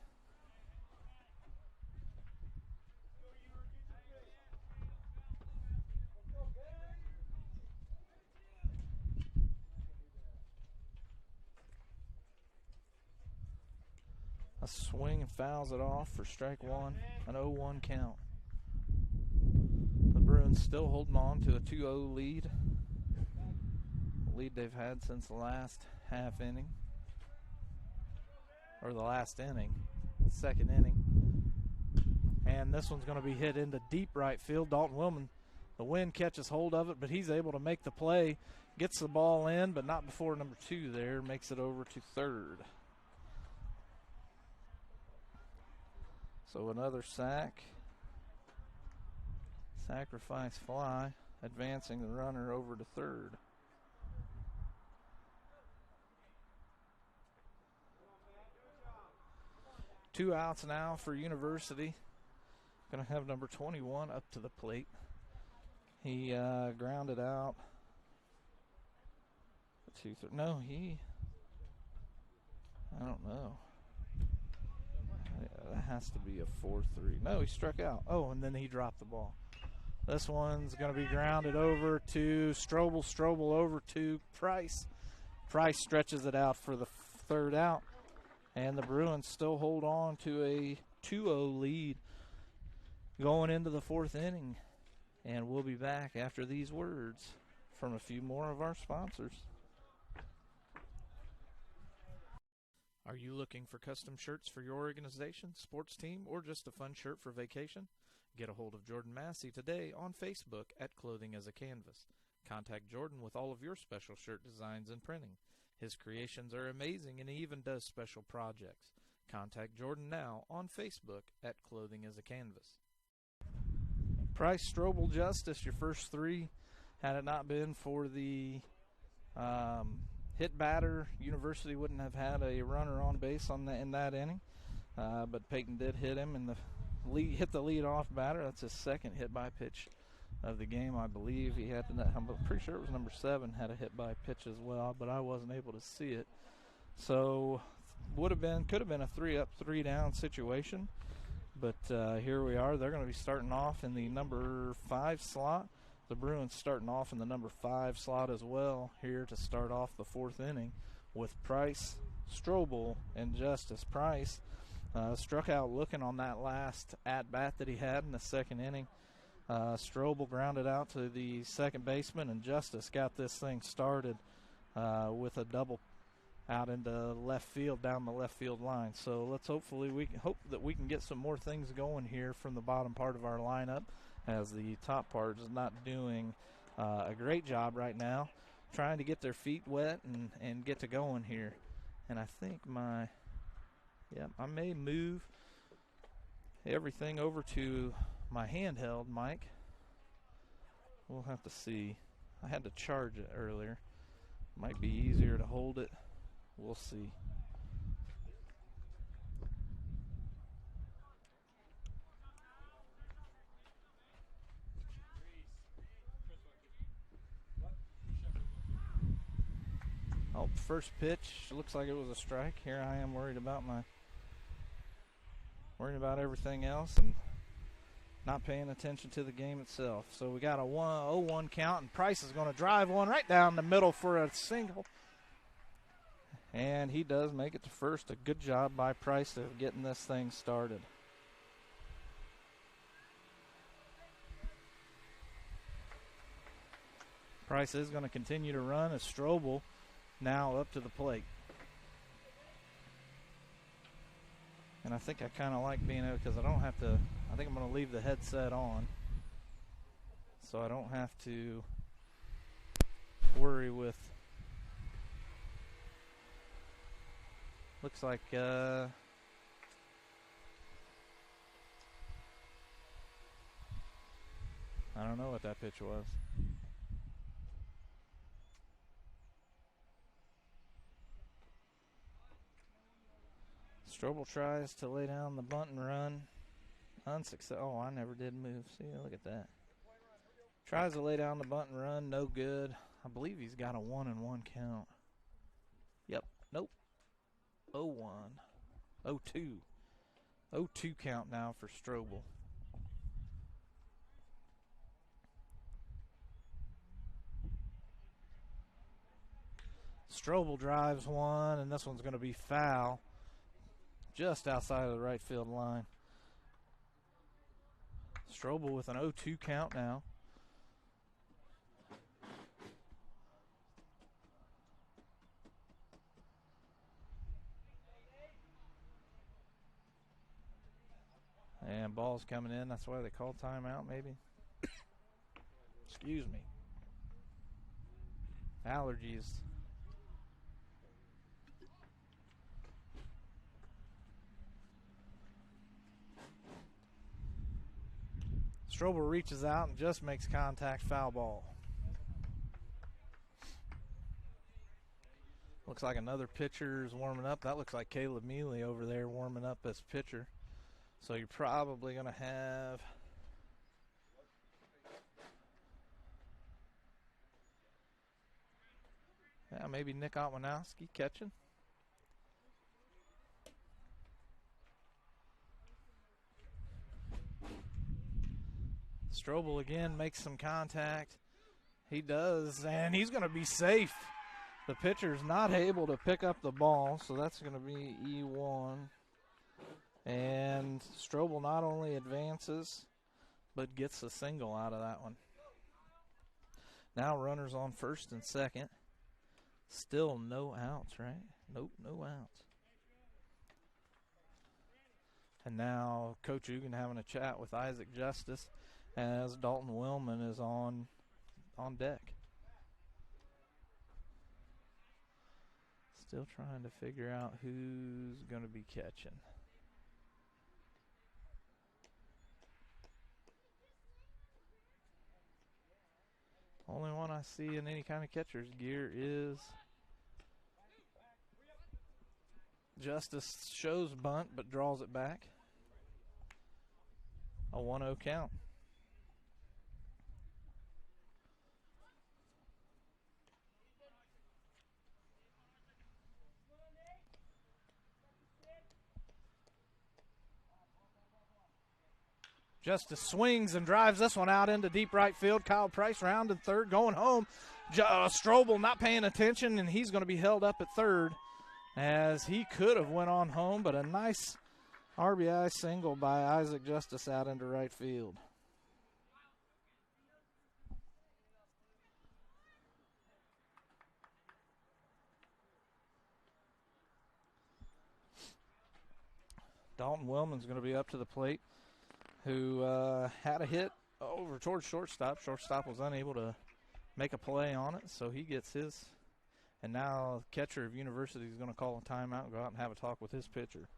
A swing and fouls it off for strike one, an 0-1 count. The Bruins still holding on to a 2-0 lead. The lead they've had since the last half inning. Or the last inning, second inning. And this one's going to be hit into deep right field. Dalton Willman, the wind catches hold of it, but he's able to make the play. Gets the ball in, but not before number 2 there. Makes it over to third. So another sack. Sacrifice fly, advancing the runner over to third. Two outs now for University. Going to have number 21 up to the plate. He grounded out. I don't know. That has to be a 4-3. No, he struck out. Oh, and then he dropped the ball. This one's going to be grounded over to Strobel. Strobel over to Price. Price stretches it out for the third out. And the Bruins still hold on to a 2-0 lead going into the fourth inning. And we'll be back after these words from a few more of our sponsors. Are you looking for custom shirts for your organization, sports team, or just a fun shirt for vacation? Get a hold of Jordan Massey today on Facebook at Clothing as a Canvas. Contact Jordan with all of your special shirt designs and printing. His creations are amazing, and he even does special projects. Contact Jordan now on Facebook at Clothing as a Canvas. Price, Strobel, Justice, your first three. Had it not been for the hit batter, University wouldn't have had a runner on base in that inning. But Peyton did hit him in hit the lead-off batter. That's his second hit-by pitch of the game, I believe. I'm pretty sure it was number 7 had a hit-by pitch as well, but I wasn't able to see it. So could have been a 3-up, 3-down situation. But here we are. They're going to be starting off in the number 5 slot. The Bruins starting off in the number 5 slot as well here to start off the fourth inning with Price, Strobel, and Justice. Price struck out looking on that last at-bat that he had in the second inning. Strobel grounded out to the second baseman, and Justice got this thing started with a double out into left field, down the left field line. So let's hopefully we can hope that we can get some more things going here from the bottom part of our lineup, as the top part is not doing a great job right now, trying to get their feet wet and get to going here. And I think I may move everything over to my handheld mic. We'll have to see. I had to charge it earlier. Might be easier to hold it. We'll see. Oh, first pitch looks like it was a strike. Here I am worried about everything else and not paying attention to the game itself. So we got a 0-1 count, and Price is going to drive one right down the middle for a single. And he does make it to first. A good job by Price of getting this thing started. Price is going to continue to run as Strobel now up to the plate. And I think I kind of like being able, because I don't have to, I think I'm going to leave the headset on, so I don't have to worry with, looks like, I don't know what that pitch was. Strobel tries to lay down the bunt and run. Unsuccessful. Oh, I never did move. See, look at that. Tries to lay down the bunt and run. No good. I believe he's got a 1-1 count. Yep. Nope. 0-1. 0-2. 0-2 count now for Strobel. Strobel drives one, and this one's going to be foul, just outside of the right field line. Strobel with an 0-2 count now. And ball's coming in. That's why they called timeout, maybe. Excuse me. Allergies. Strobel reaches out and just makes contact, foul ball. Looks like another pitcher is warming up. That looks like Caleb Mealy over there warming up as pitcher. So you're probably going to have maybe Nick Otwanowski catching. Strobel again makes some contact. He does, and he's going to be safe. The pitcher's not able to pick up the ball, so that's going to be E1. And Strobel not only advances, but gets a single out of that one. Now runners on first and second. Still no outs, right? Nope, no outs. And now Coach Ugan having a chat with Isaac Justice as Dalton Willman is on deck. Still trying to figure out who's going to be catching. Only one I see in any kind of catcher's gear is Justice. Shows bunt but draws it back. A 1-0 count. Justice swings and drives this one out into deep right field. Kyle Price rounded third, going home. Strobel not paying attention, and he's going to be held up at third, as he could have went on home, but a nice RBI single by Isaac Justice out into right field. Dalton Willman's going to be up to the plate, who had a hit over towards shortstop. Shortstop was unable to make a play on it, so he gets his. And now the catcher of University is going to call a timeout and go out and have a talk with his pitcher.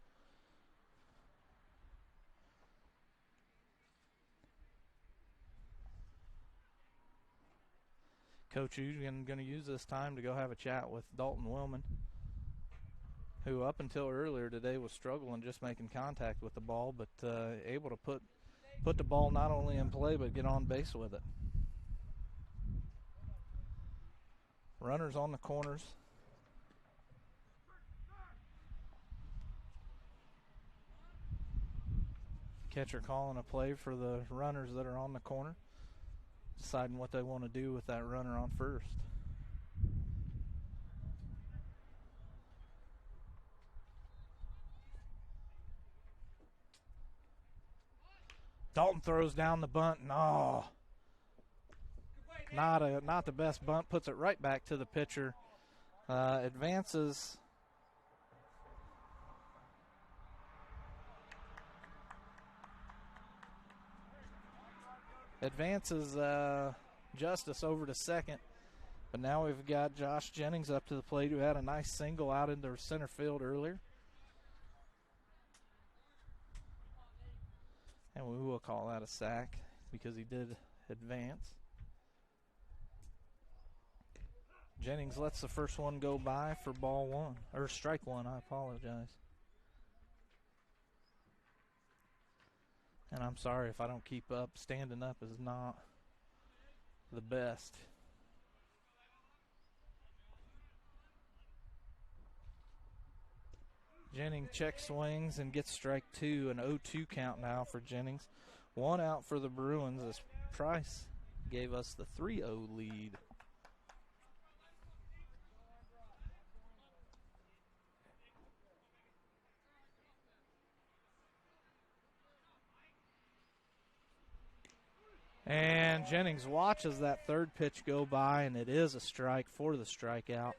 Coach Eugene going to use this time to go have a chat with Dalton Willman, who up until earlier today was struggling just making contact with the ball, but able to put the ball not only in play but get on base with it. Runners on the corners. Catcher calling a play for the runners that are on the corner, deciding what they want to do with that runner on first. Dalton throws down the bunt, and not the best bunt. Puts it right back to the pitcher. Advances. Justice over to second. But now we've got Josh Jennings up to the plate, who had a nice single out into center field earlier. And we will call that a sack because he did advance. Jennings lets the first one go by for ball one, or strike one, I apologize. And I'm sorry if I don't keep up. Standing up is not the best. Jennings check swings and gets strike two, an 0-2 count now for Jennings. One out for the Bruins as Price gave us the 3-0 lead. And Jennings watches that third pitch go by, and it is a strike for the strikeout.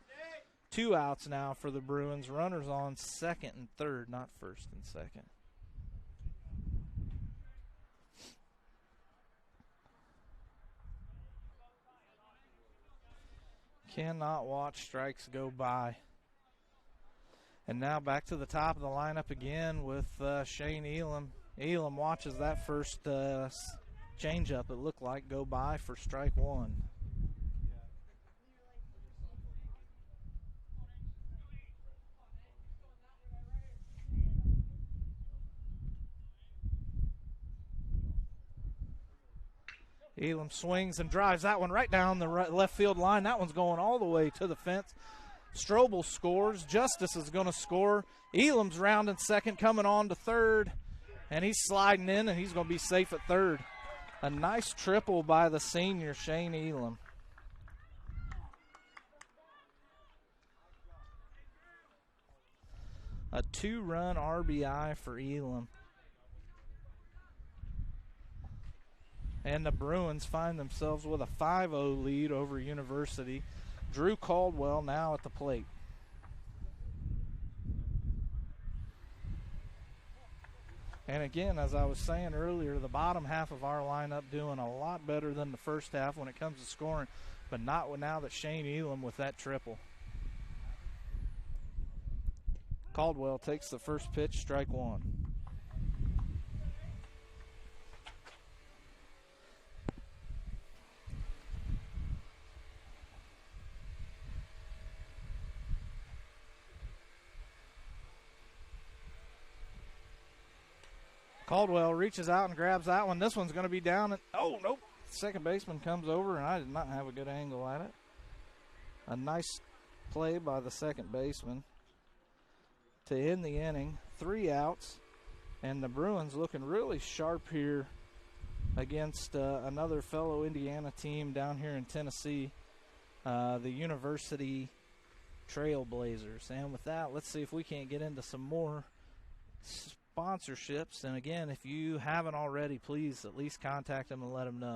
2 outs now for the Bruins. Runners on second and third, not first and second. Cannot watch strikes go by. And now back to the top of the lineup again with Shane Elam. Elam watches that first changeup, it looked like, go by for strike one. Elam swings and drives that one right down the left field line. That one's going all the way to the fence. Strobel scores. Justice is going to score. Elam's rounding second, coming on to third. And he's sliding in, and he's going to be safe at third. A nice triple by the senior, Shane Elam. A 2-run RBI for Elam. And the Bruins find themselves with a 5-0 lead over University. Drew Caldwell now at the plate. And again, as I was saying earlier, the bottom half of our lineup doing a lot better than the first half when it comes to scoring, but not now that Shane Elam with that triple. Caldwell takes the first pitch, strike one. Caldwell reaches out and grabs that one. This one's going to be down. Oh, nope. Second baseman comes over, and I did not have a good angle at it. A nice play by the second baseman to end the inning. 3 outs, and the Bruins looking really sharp here against another fellow Indiana team down here in Tennessee, the University Trailblazers. And with that, let's see if we can't get into some more sponsorships. And again, if you haven't already, please at least contact them and let them know.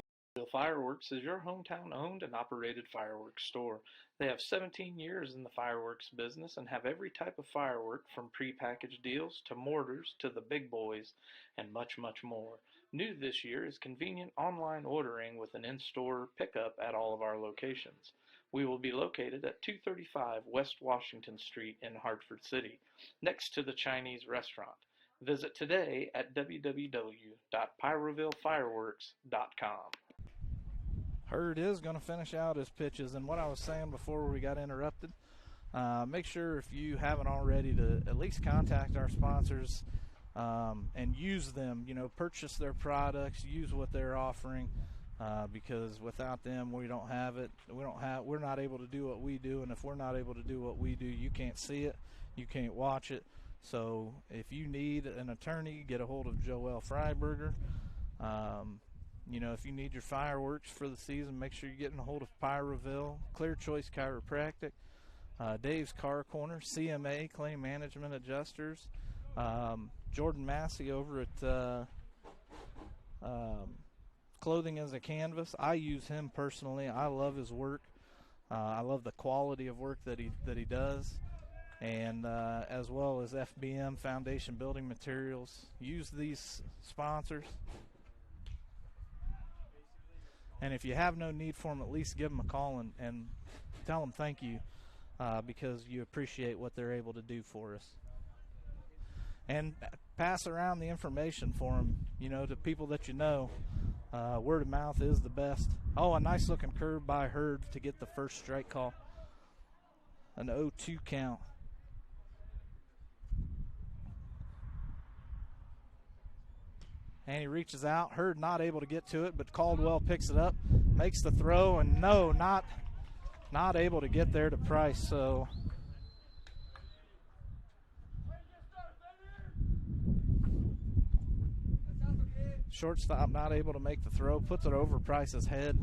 Fireworks is your hometown owned and operated fireworks store. They have 17 years in the fireworks business and have every type of firework from prepackaged deals to mortars to the big boys and much, much more. New this year is convenient online ordering with an in-store pickup at all of our locations. We will be located at 235 West Washington Street in Hartford City, next to the Chinese restaurant. Visit today at www.pyrovillefireworks.com. Hurd is going to finish out his pitches, and what I was saying before we got interrupted, make sure if you haven't already to at least contact our sponsors and use them. You know, purchase their products, use what they're offering, because without them, we don't have it. We're not able to do what we do, and if we're not able to do what we do, you can't see it, you can't watch it. So if you need an attorney, get a hold of Joel Freiberger. You know, if you need your fireworks for the season, make sure you're getting a hold of Pyroville, Clear Choice Chiropractic, Dave's Car Corner, CMA, Claim Management Adjusters, Jordan Massey over at Clothing as a Canvas. I use him personally. I love his work. I love the quality of work that he does. And as well as FBM, Foundation Building Materials. Use these sponsors. And if you have no need for them, at least give them a call and tell them thank you because you appreciate what they're able to do for us. And pass around the information for them, you know, to people that you know. Word of mouth is the best. Oh, a nice looking curve by Hurd to get the first strike call. An 0-2 count. And he reaches out. Hurd not able to get to it, but Caldwell picks it up, makes the throw, and no, not able to get there to Price. So shortstop not able to make the throw, puts it over Price's head.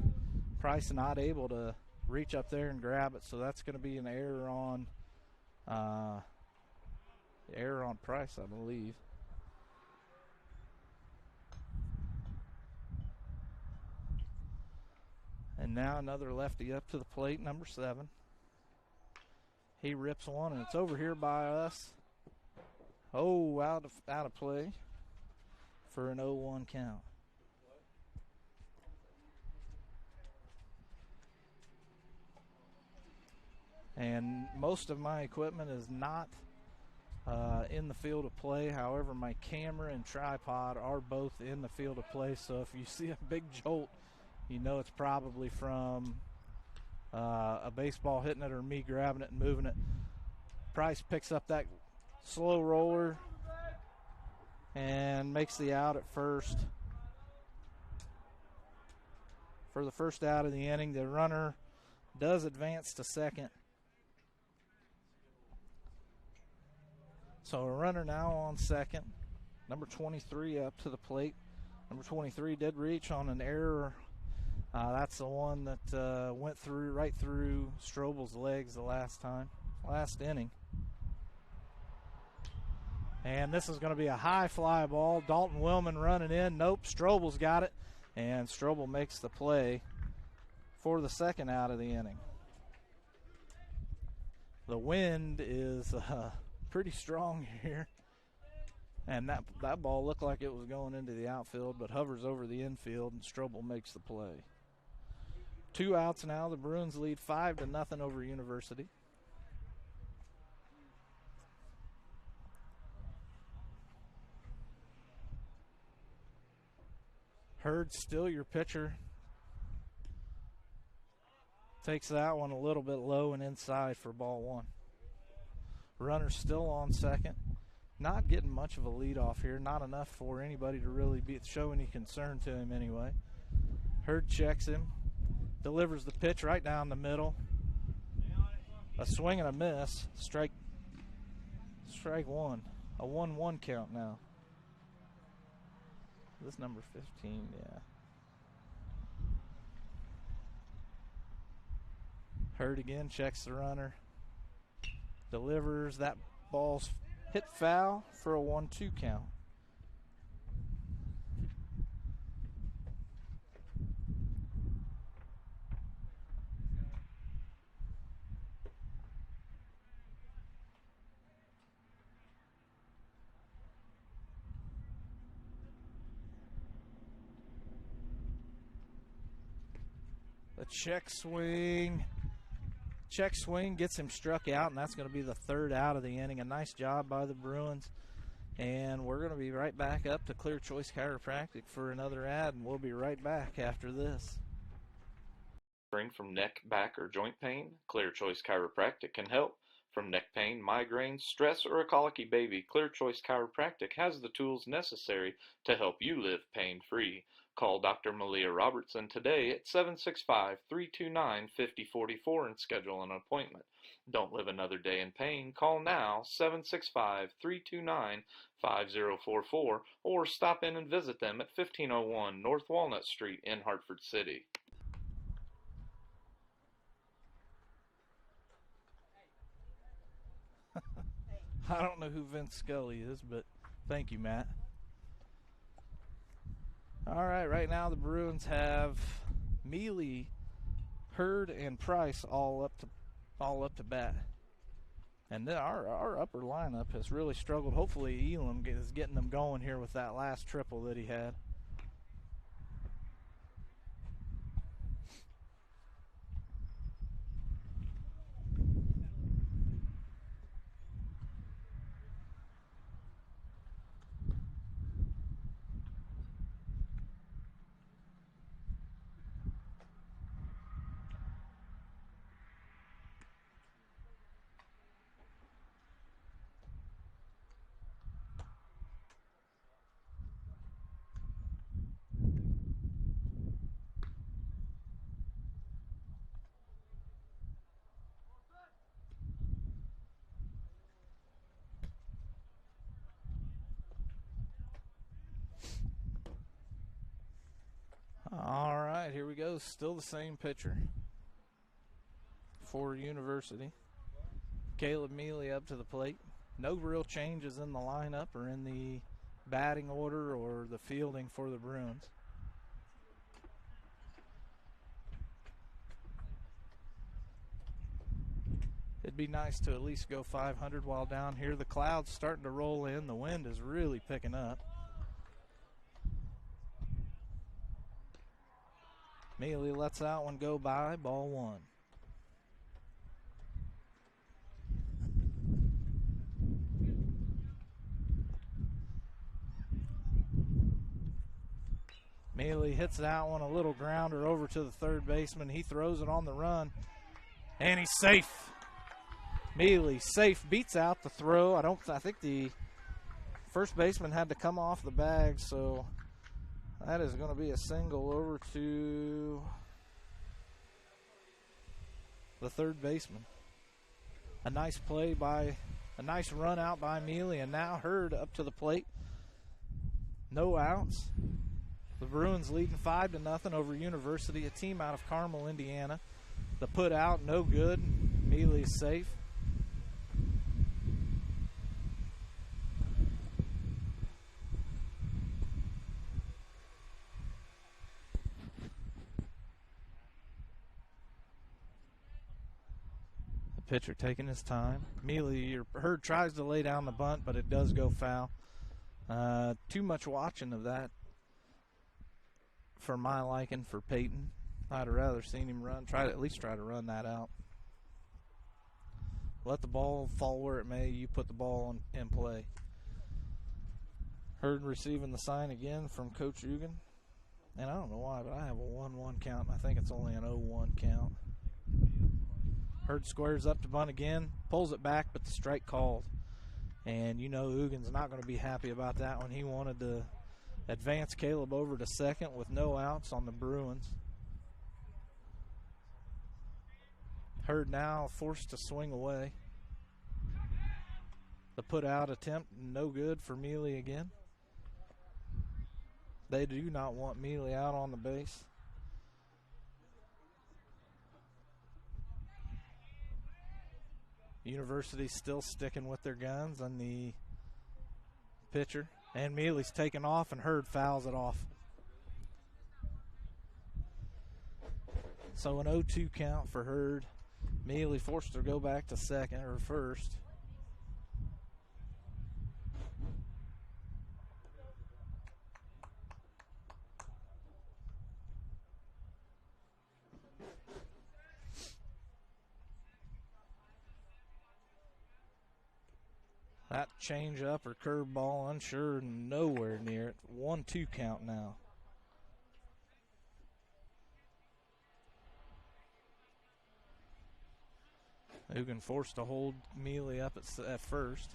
Price not able to reach up there and grab it, so that's going to be an error on Price, I believe. And now another lefty up to the plate, number 7. He rips one, and it's over here by us. Oh, out of play for an 0-1 count. And most of my equipment is not in the field of play. However, my camera and tripod are both in the field of play. So if you see a big jolt, you know it's probably from a baseball hitting it or me grabbing it and moving it. Price picks up that slow roller and makes the out at first. For the first out of the inning, the runner does advance to second. So a runner now on second. Number 23 up to the plate. Number 23 did reach on an error. That's the one that went right through Strobel's legs the last inning. And this is going to be a high fly ball. Dalton Willman running in. Nope, Strobel's got it. And Strobel makes the play for the second out of the inning. The wind is pretty strong here. And that ball looked like it was going into the outfield, but hovers over the infield, and Strobel makes the play. 2 outs now. The Bruins lead 5-0 over University. Hurd still your pitcher. Takes that one a little bit low and inside for ball 1. Runner still on second. Not getting much of a lead off here. Not enough for anybody to really show any concern to him anyway. Hurd checks him. Delivers the pitch right down the middle. A swing and a miss. Strike 1. A 1-1 count now. This number 15, yeah. Hurd again, checks the runner. Delivers. That ball's hit foul for a 1-2 count. check swing. Check swing gets him struck out, and that's going to be the third out of the inning. A nice job by the Bruins. And we're going to be right back up to Clear Choice Chiropractic for another ad, and we'll be right back after this. Suffering from neck, back, or joint pain? Clear Choice Chiropractic can help. From neck pain, migraines, stress, or a colicky baby, Clear Choice Chiropractic has the tools necessary to help you live pain-free. Call Dr. Malia Robertson today at 765-329-5044 and schedule an appointment. Don't live another day in pain. Call now, 765-329-5044, or stop in and visit them at 1501 North Walnut Street in Hartford City. I don't know who Vince Scully is, but thank you, Matt. All right now the Bruins have Mealy, Hurd, and Price all up to bat. And then our upper lineup has really struggled. Hopefully Elam is getting them going here with that last triple that he had. All right, here we go. Still the same pitcher for University. Caleb Mealy up to the plate. No real changes in the lineup or in the batting order or the fielding for the Bruins. It'd be nice to at least go 500 while down here. The clouds starting to roll in. The wind is really picking up. Mealy lets that one go by, ball one. Mealy hits that one, a little grounder over to the third baseman. He throws it on the run, and he's safe. Mealy safe, beats out the throw. I think the first baseman had to come off the bag, so that is going to be a single over to the third baseman. A nice run out by Mealy, and now Hurd up to the plate. No outs. The Bruins leading 5-0 over University, a team out of Carmel, Indiana. The put out, no good. Mealy is safe. Pitcher taking his time. Hurd tries to lay down the bunt, but it does go foul. Too much watching of that for my liking for Peyton. I'd have rather seen him at least try to run that out. Let the ball fall where it may. You put the ball in play. Hurd receiving the sign again from Coach Ugan. And I don't know why, but I have a 1-1 count. I think it's only an 0-1 count. Hurd squares up to bunt again, pulls it back, but the strike called. And you know Ugan's not going to be happy about that one. He wanted to advance Caleb over to second with no outs on the Bruins. Hurd now forced to swing away. The put out attempt, no good for Mealy again. They do not want Mealy out on the base. University still sticking with their guns on the pitcher. And Mealy's taken off, and Hurd fouls it off. So an 0-2 count for Hurd. Mealy forced to go back to second or first. That change up or curveball, unsure, nowhere near it. 1-2 count now. Ugan forced to hold Mealy up at first.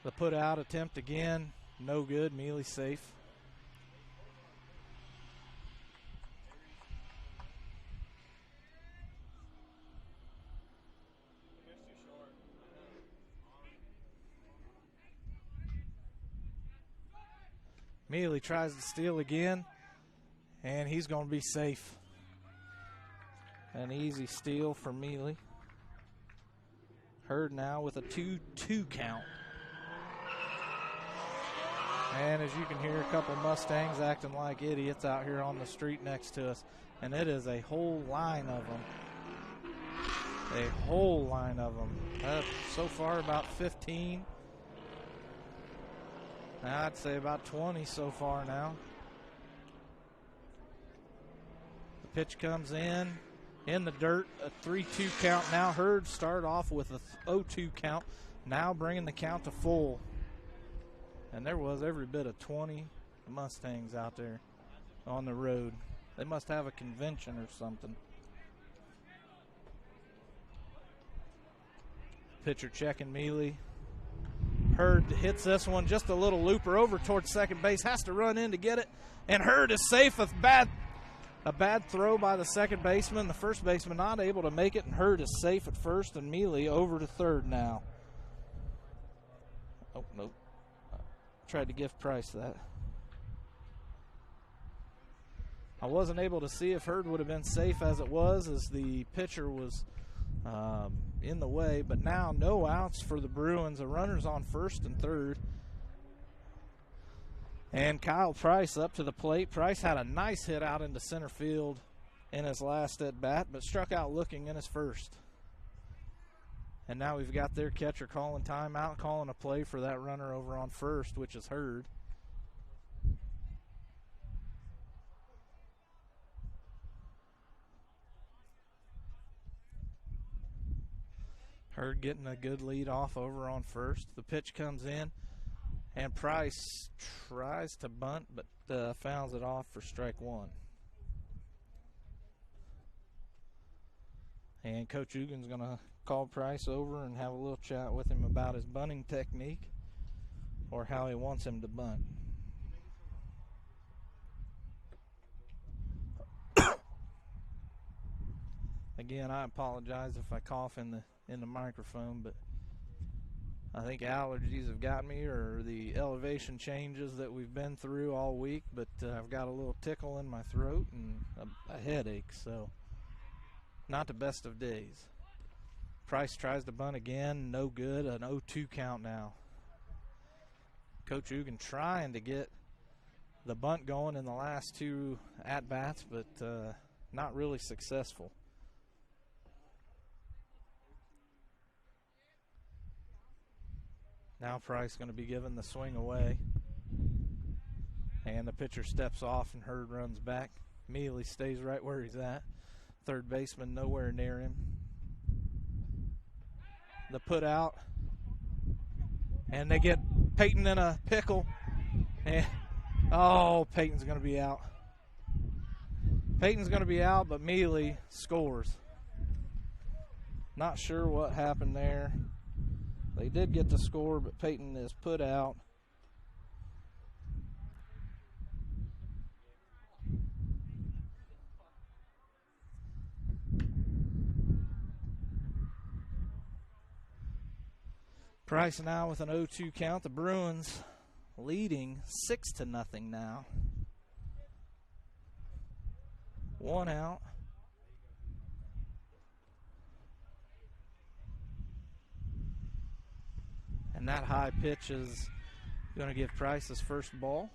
The put out attempt again, no good. Mealy safe. Mealy tries to steal again, and he's going to be safe. An easy steal for Mealy. Hurd now with a 2-2 count. And as you can hear, a couple Mustangs acting like idiots out here on the street next to us. And it is a whole line of them. A whole line of them. So far about 15. I'd say about 20 so far now. The pitch comes in the dirt, a 3-2 count. Now Hurd start off with a 0-2 count, now bringing the count to full. And there was every bit of 20 Mustangs out there on the road. They must have a convention or something. Pitcher checking Mealy. Hurd hits this one, just a little looper over towards second base, has to run in to get it, and Hurd is safe. A bad throw by the second baseman. The first baseman not able to make it, and Hurd is safe at first, and Mealy over to third now. Oh, nope. Tried to give Price that. I wasn't able to see if Hurd would have been safe as it was, as the pitcher was in the way, but now no outs for the Bruins. The runners on first and third. And Kyle Price up to the plate. Price had a nice hit out into center field in his last at bat, but struck out looking in his first. And now we've got their catcher calling timeout, calling a play for that runner over on first, which is Hurd. Hurd getting a good lead off over on first. The pitch comes in, and Price tries to bunt, but fouls it off for strike one. And Coach Ugan's going to call Price over and have a little chat with him about his bunting technique or how he wants him to bunt. Again, I apologize if I cough in the microphone, but I think allergies have got me, or the elevation changes that we've been through all week, but I've got a little tickle in my throat and a headache, so not the best of days. Price tries to bunt again, no good, an 0-2 count now. Coach Ugan trying to get the bunt going in the last two at-bats, but not really successful. Now Price going to be given the swing away. And the pitcher steps off and Hurd runs back. Mealy stays right where he's at. Third baseman nowhere near him. The put out. And they get Peyton in a pickle. And, Peyton's going to be out. Peyton's going to be out, but Mealy scores. Not sure what happened there. They did get the score, but Peyton is put out. Price now with an 0-2 count. The Bruins leading 6-0 now. One out. And that high pitch is going to give Price his first ball.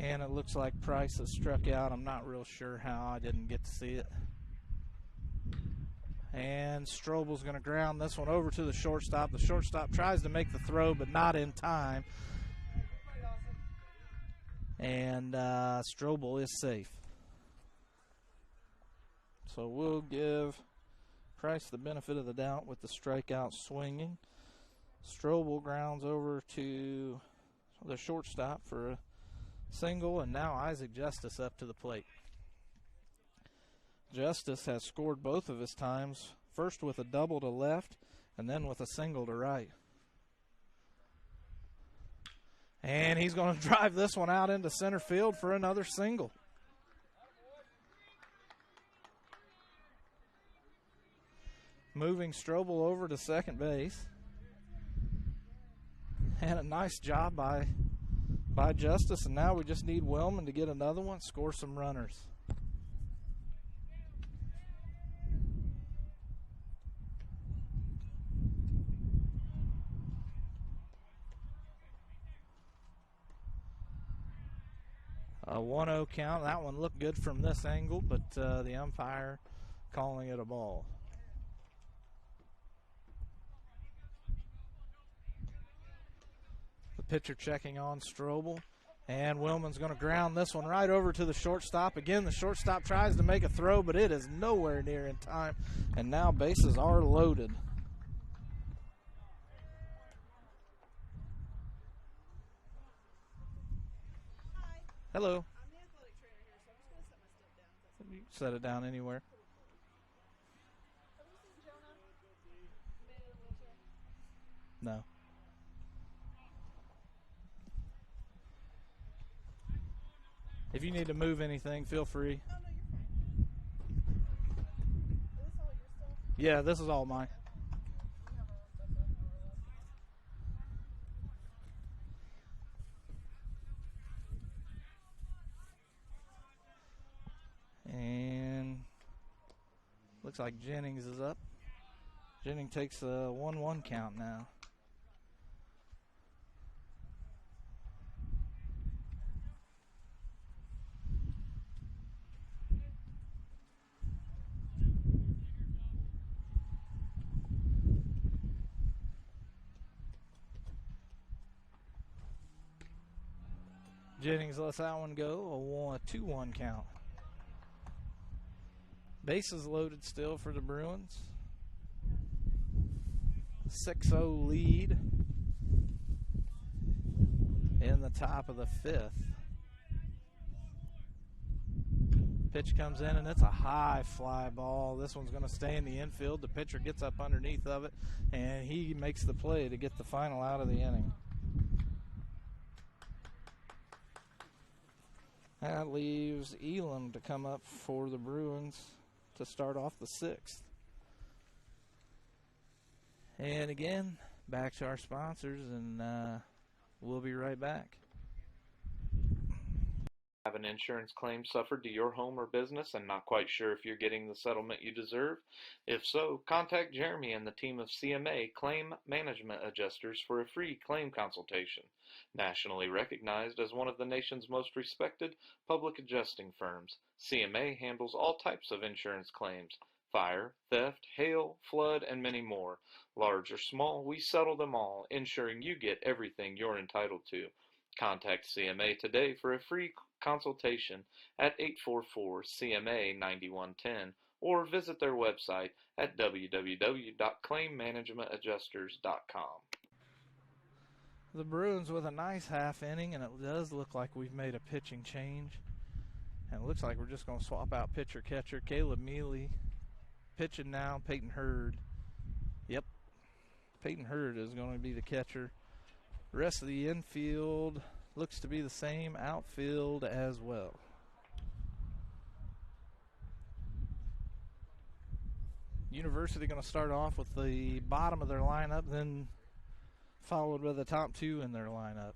And it looks like Price has struck out. I'm not real sure how. I didn't get to see it. And Strobel's going to ground this one over to the shortstop. The shortstop tries to make the throw, but not in time. And Strobel is safe. So we'll give Price the benefit of the doubt with the strikeout swinging. Strobel grounds over to the shortstop for a single, and now Isaac Justice up to the plate. Justice has scored both of his times, first with a double to left and then with a single to right. And he's going to drive this one out into center field for another single. Moving Strobel over to second base. And a nice job by Justice, and now we just need Wellman to get another one, score some runners. A 1-0 count. That one looked good from this angle, but the umpire calling it a ball. The pitcher checking on Strobel. And Willman's going to ground this one right over to the shortstop. Again, the shortstop tries to make a throw, but it is nowhere near in time. And now bases are loaded. Hello. I'm the athletic trainer here, so I'm just going to set my stuff down. You can set it down anywhere. Have you seen Jonah? Man in a wheelchair? No. If you need to move anything, feel free. Oh, no, you're fine. Is this all your stuff? Yeah, this is all mine. You have our own stuff, so I can And looks like Jennings is up. Jennings takes a 1-1 count now. Jennings lets that one go, a 2-1 count. Bases loaded still for the Bruins. 6-0 lead in the top of the fifth. Pitch comes in, and it's a high fly ball. This one's going to stay in the infield. The pitcher gets up underneath of it, and he makes the play to get the final out of the inning. That leaves Elam to come up for the Bruins to start off the sixth. And again, back to our sponsors, and we'll be right back. Have an insurance claim suffered to your home or business and not quite sure if you're getting the settlement you deserve? If so, contact Jeremy and the team of CMA Claim Management Adjusters for a free claim consultation. Nationally recognized as one of the nation's most respected public adjusting firms, CMA handles all types of insurance claims: fire, theft, hail, flood, and many more. Large or small, we settle them all, ensuring you get everything you're entitled to. Contact CMA today for a free consultation at 844-CMA-9110 or visit their website at www.claimmanagementadjusters.com. The Bruins with a nice half inning, and it does look like we've made a pitching change. And it looks like we're just going to swap out pitcher-catcher. Caleb Mealy pitching now. Peyton Hurd. Yep. Peyton Hurd is going to be the catcher. The rest of the infield looks to be the same. Outfield as well. University going to start off with the bottom of their lineup, then followed by the top two in their lineup.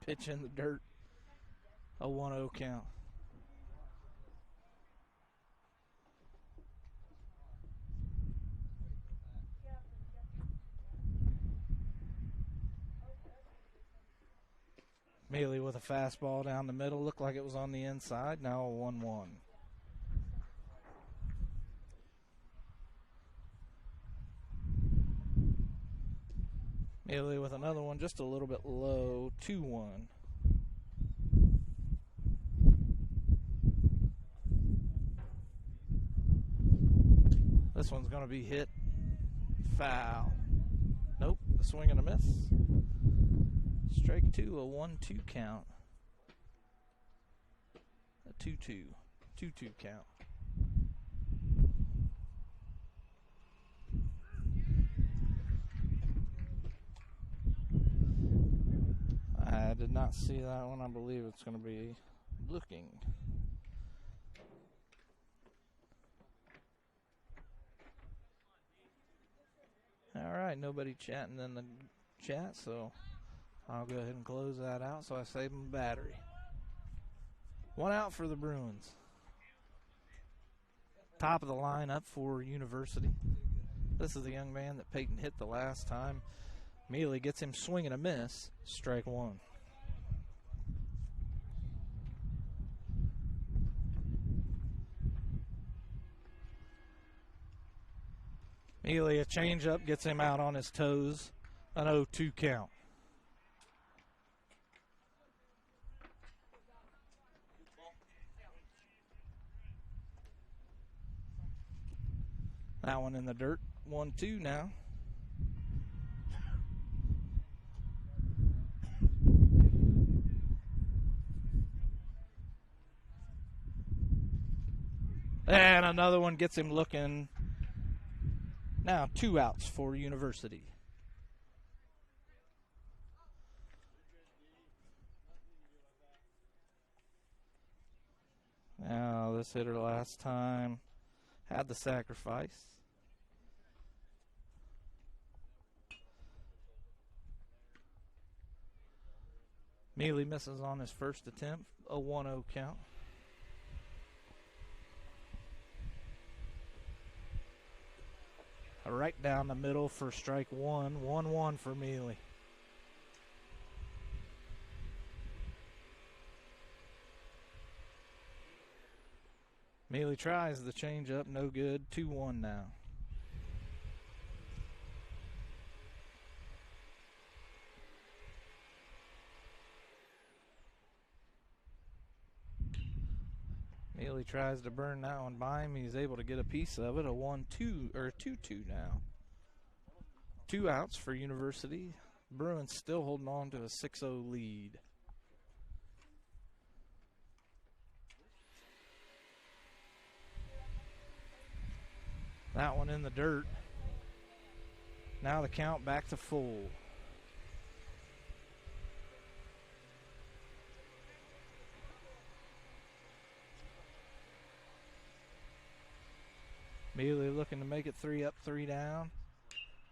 Pitch in the dirt. A 1-0 count. Mealy with a fastball down the middle. Looked like it was on the inside. Now a 1-1. Mealy with another one just a little bit low. 2-1. This one's going to be hit foul. Nope, a swing and a miss. Strike two, a 1-2 count. A 2-2. 2-2 count. I did not see that one. I believe it's going to be looking. All right, nobody chatting in the chat, so I'll go ahead and close that out so I save them battery. One out for the Bruins. Top of the lineup for University. This is the young man that Peyton hit the last time. Mealy gets him swinging a miss. Strike one. Mealy, a changeup, gets him out on his toes. An 0-2 count. That one in the dirt. 1-2 now. And another one gets him looking. Now 2 outs for University. Now this hitter last time had the sacrifice. Mealy misses on his first attempt. A 1-0 count. Right down the middle for strike one. 1-1 for Mealy. Mealy tries the changeup, no good. 2-1 now. Mealy tries to burn that one by him. He's able to get a piece of it. A 1-2 or a 2-2 now. 2 outs for University. Bruins still holding on to a 6-0 lead. That one in the dirt. Now the count back to full. Mealy looking to make it 3 up, 3 down.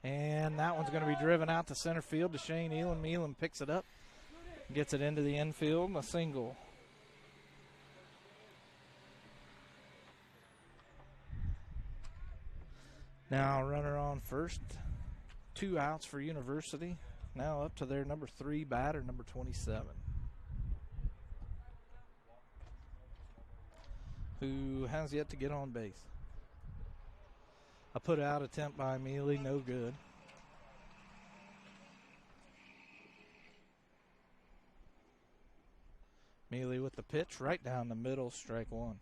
And that one's going to be driven out to center field to Shane Elam. Elam picks it up, gets it into the infield, a single. Now runner on first. 2 outs for University. Now up to their number 3 batter, number 27. Who has yet to get on base. A put out attempt by Mealy, no good. Mealy with the pitch right down the middle, strike one.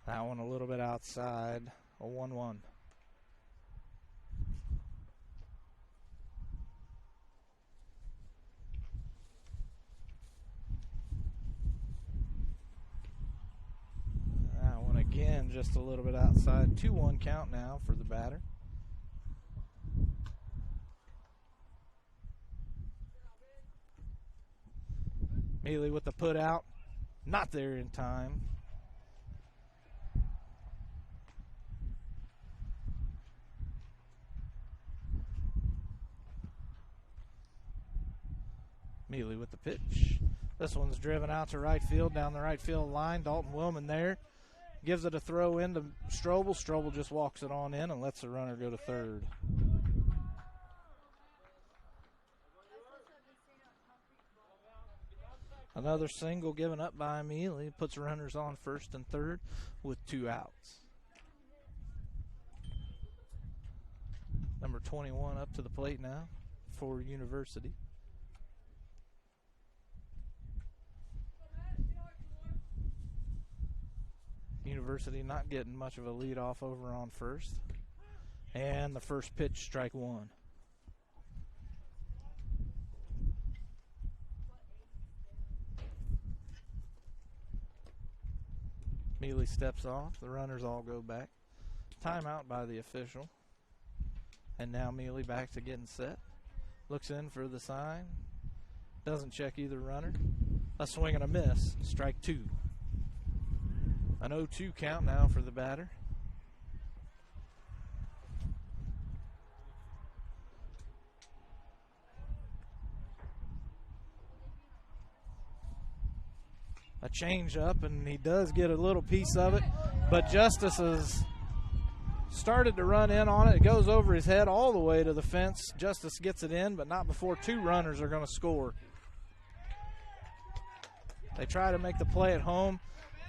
That one a little bit outside, a 1-1. Again, just a little bit outside. 2-1 count now for the batter. Mealy with the put out. Not there in time. Mealy with the pitch. This one's driven out to right field, down the right field line. Dalton Willman there. Gives it a throw into Strobel. Strobel just walks it on in and lets the runner go to third. Another single given up by Mealy. Puts runners on first and third with 2 outs. Number 21 up to the plate now for University. University not getting much of a lead off over on first. And the first pitch, strike 1. Mealy steps off. The runners all go back. Timeout by the official. And now Mealy back to getting set. Looks in for the sign. Doesn't check either runner. A swing and a miss. Strike 2. An 0-2 count now for the batter. A change up, and he does get a little piece of it, but Justice has started to run in on it. It goes over his head all the way to the fence. Justice gets it in, but not before 2 runners are going to score. They try to make the play at home,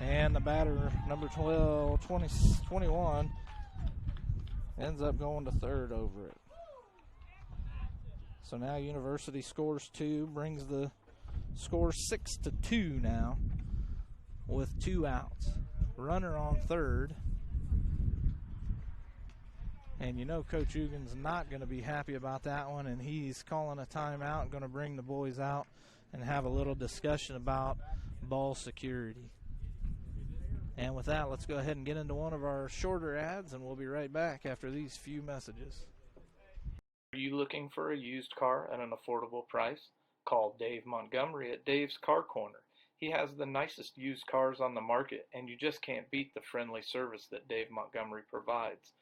and the batter, number 21, ends up going to third over it. So now University scores 2, brings the score 6-2 now with 2 outs. Runner on third. And you know Coach Ugan's not going to be happy about that one, and he's calling a timeout and going to bring the boys out and have a little discussion about ball security. And with that, let's go ahead and get into one of our shorter ads, and we'll be right back after these few messages. Are you looking for a used car at an affordable price? Call Dave Montgomery at Dave's Car Corner. He has the nicest used cars on the market, and you just can't beat the friendly service that Dave Montgomery provides.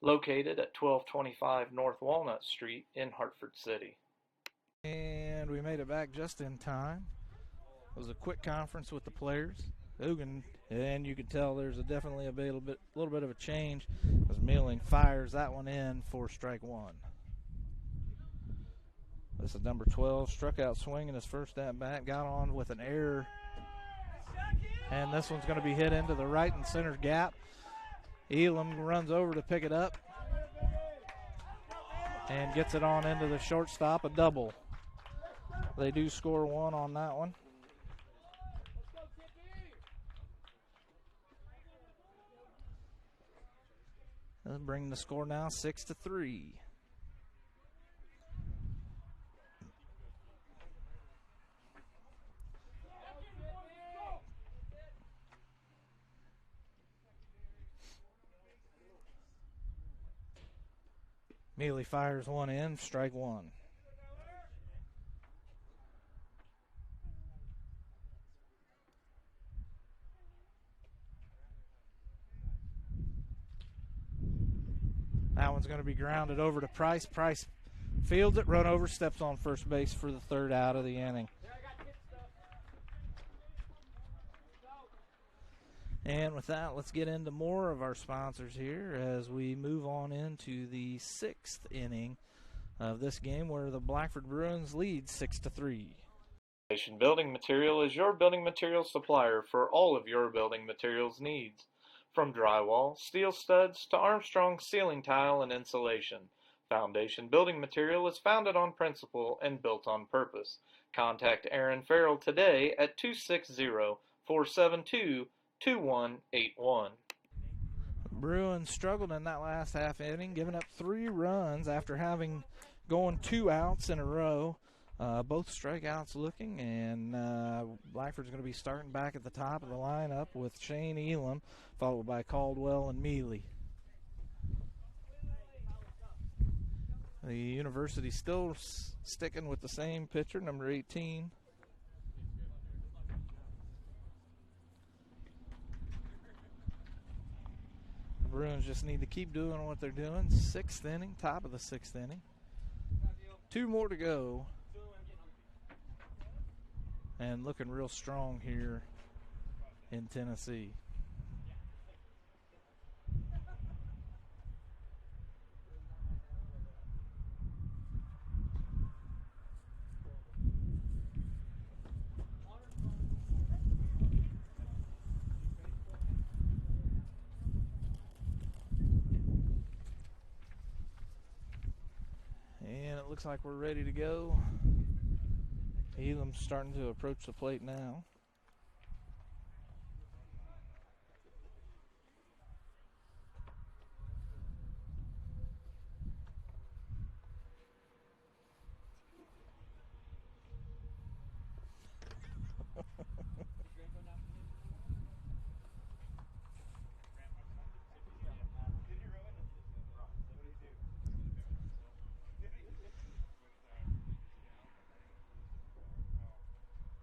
Located at 1225 North Walnut Street in Hartford City. And we made it back just in time. It was a quick conference with the players. Ugan, and you could tell there's definitely a little bit of a change as Milling fires that one in for strike 1. This is number 12, struck out swinging his first at bat, got on with an error, and this one's going to be hit into the right and center gap. Elam runs over to pick it up and gets it on into the shortstop, a double. They do score 1 on that one. They'll bring the score now 6-3. Mealy fires one in, strike 1. That one's going to be grounded over to Price. Price fields it, run over, steps on first base for the 3rd out of the inning. And with that, let's get into more of our sponsors here as we move on into the 6th inning of this game where the Blackford Bruins lead 6-3. Foundation Building Material is your building material supplier for all of your building materials needs. From drywall, steel studs, to Armstrong ceiling tile and insulation, Foundation Building Material is founded on principle and built on purpose. Contact Aaron Farrell today at 260-472-2181. Bruins struggled in that last half inning, giving up 3 runs after having going 2 outs in a row. Both strikeouts looking, and Blackford's going to be starting back at the top of the lineup with Shane Elam, followed by Caldwell and Mealy. The University still sticking with the same pitcher, number 18. Bruins just need to keep doing what they're doing. 6th inning, top of the 6th inning. 2 more to go. And looking real strong here in Tennessee. And it looks like we're ready to go. Elam's starting to approach the plate now.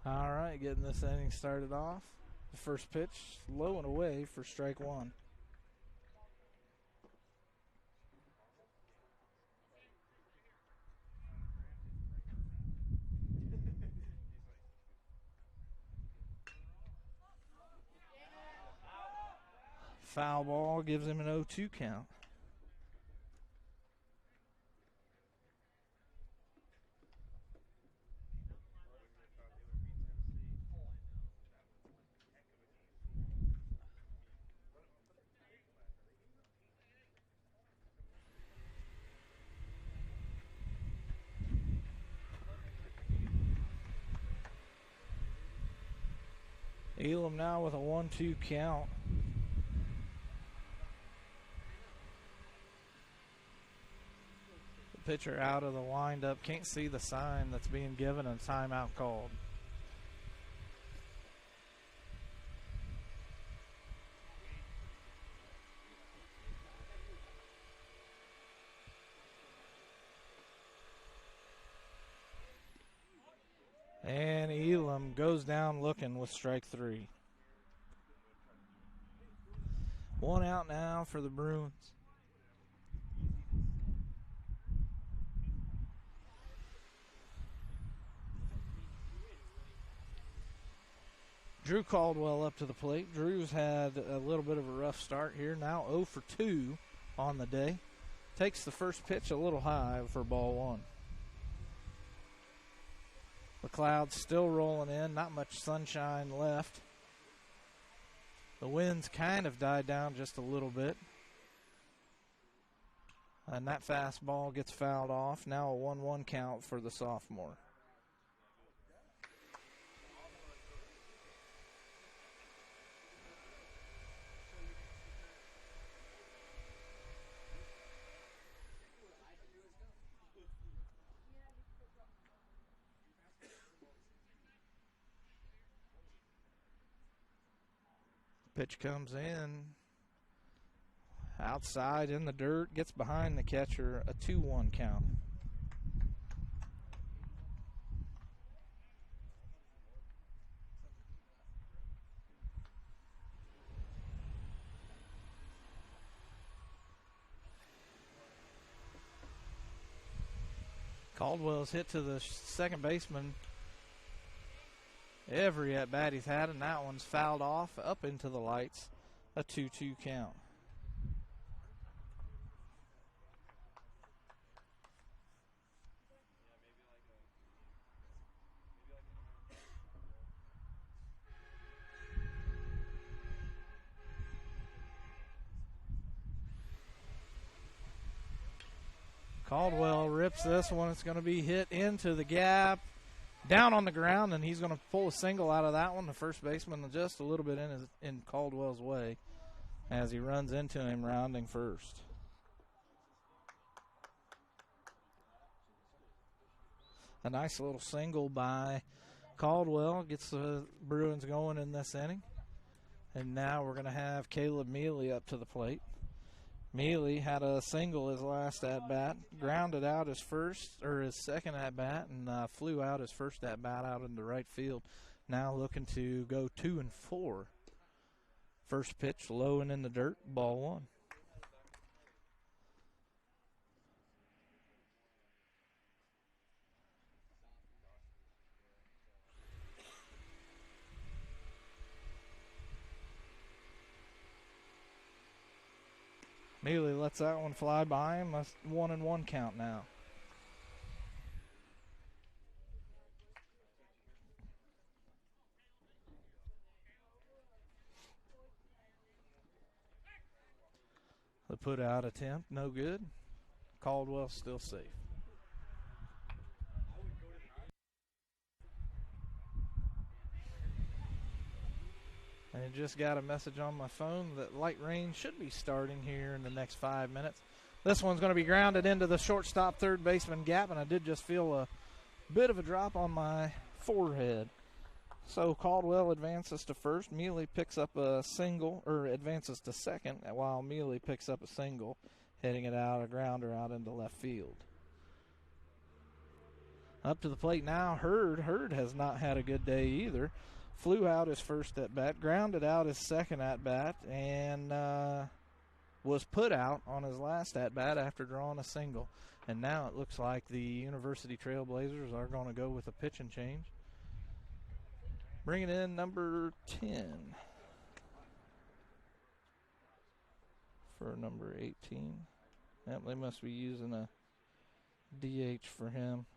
All right, getting this inning started off. The first pitch, low and away for strike 1. Foul ball gives him an 0-2 count. Elam now with a 1-2 count. The pitcher out of the windup. Can't see the sign that's being given and timeout called. And Elam goes down looking with strike 3. 1 out now for the Bruins. Drew Caldwell up to the plate. Drew's had a little bit of a rough start here. Now 0 for 2 on the day. Takes the first pitch a little high for ball 1. The clouds still rolling in, not much sunshine left. The winds kind of died down just a little bit. And that fastball gets fouled off. Now a 1-1 count for the sophomore. Pitch comes in, outside in the dirt, gets behind the catcher, a 2-1 count. Caldwell's hit to the second baseman every at-bat he's had, and that one's fouled off up into the lights, a 2-2 count. Caldwell rips this one. It's going to be hit into the gap, down on the ground, and he's going to pull a single out of that one. The first baseman just a little bit in Caldwell's way as he runs into him rounding first. A nice little single by Caldwell gets the Bruins going in this inning. And now we're going to have Caleb Mealy up to the plate. Mealy had a single his last at-bat, grounded out his second at-bat, and flew out his first at-bat out into right field. Now looking to go 2 and 4. First pitch low and in the dirt, ball 1. Mealy lets that one fly by him. A 1-1 count now. The put out attempt, no good. Caldwell still safe. And I just got a message on my phone that light rain should be starting here in the next 5 minutes. This one's going to be grounded into the shortstop third baseman gap, and I did just feel a bit of a drop on my forehead. So Caldwell advances to first. Mealy picks up a single, or advances to second, while Mealy picks up a single, heading it out, a grounder out into left field. Up to the plate now, Hurd. Hurd has not had a good day either. Flew out his first at bat, grounded out his second at bat, and was put out on his last at bat after drawing a single. And now it looks like the University Trailblazers are going to go with a pitch and change. Bringing in number 10 for number 18. Yep, they must be using a DH for him.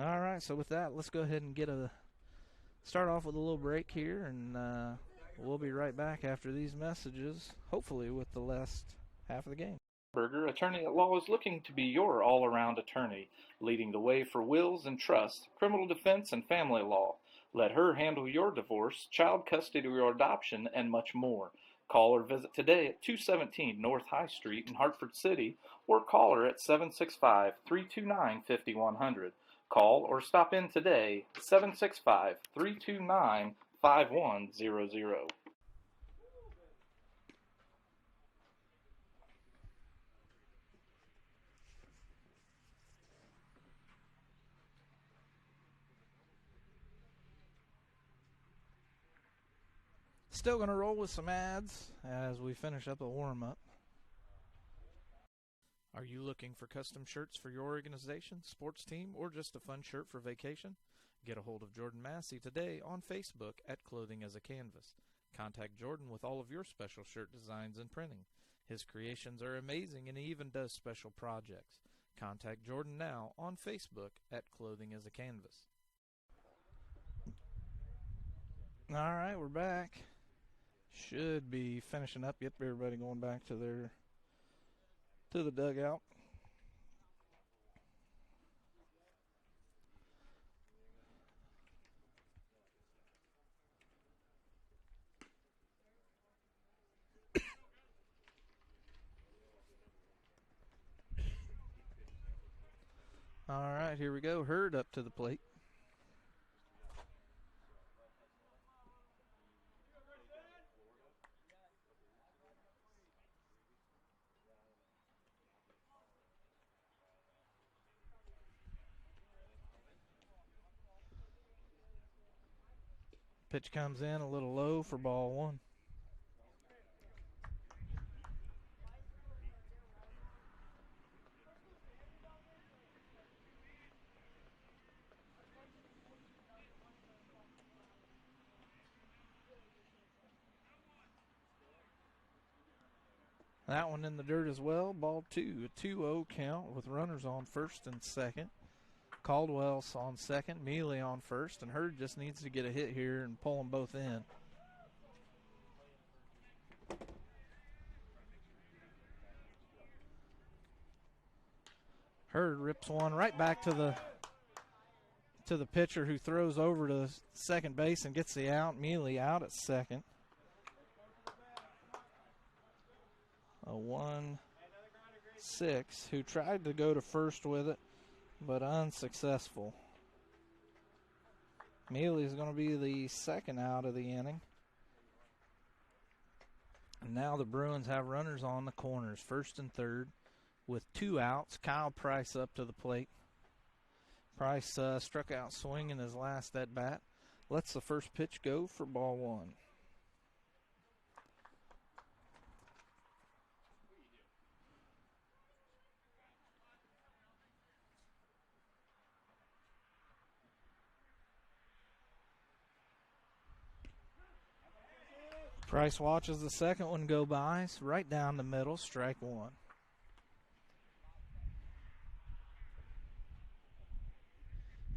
All right, so with that, let's go ahead and start off with a little break here, and we'll be right back after these messages, hopefully with the last half of the game. Berger, attorney at law, is looking to be your all-around attorney, leading the way for wills and trusts, criminal defense, and family law. Let her handle your divorce, child custody or adoption, and much more. Call or visit today at 217 North High Street in Hartford City, or call her at 765-329-5100. Call or stop in today, 765-329-5100. Still going to roll with some ads as we finish up the warm-up. Are you looking for custom shirts for your organization, sports team, or just a fun shirt for vacation? Get a hold of Jordan Massey today on Facebook at Clothing as a Canvas. Contact Jordan with all of your special shirt designs and printing. His creations are amazing, and he even does special projects. Contact Jordan now on Facebook at Clothing as a Canvas. All right, we're back. Should be finishing up. Yep, everybody going back to the dugout. All right, here we go. Hurd up to the plate. Pitch comes in a little low for ball one. That one in the dirt as well. Ball two, a 2-0 count with runners on first and second. Caldwell's on second, Mealy on first, and Hurd just needs to get a hit here and pull them both in. Hurd rips one right back to the pitcher, who throws over to second base and gets the out. Mealy out at second. A 1-6, who tried to go to first with it, but unsuccessful. Mealy is going to be the second out of the inning. And now the Bruins have runners on the corners, first and third, with 2 outs. Kyle Price up to the plate. Price struck out swinging his last at bat. Lets the first pitch go for ball one. Price watches the second one go by. It's right down the middle, strike one.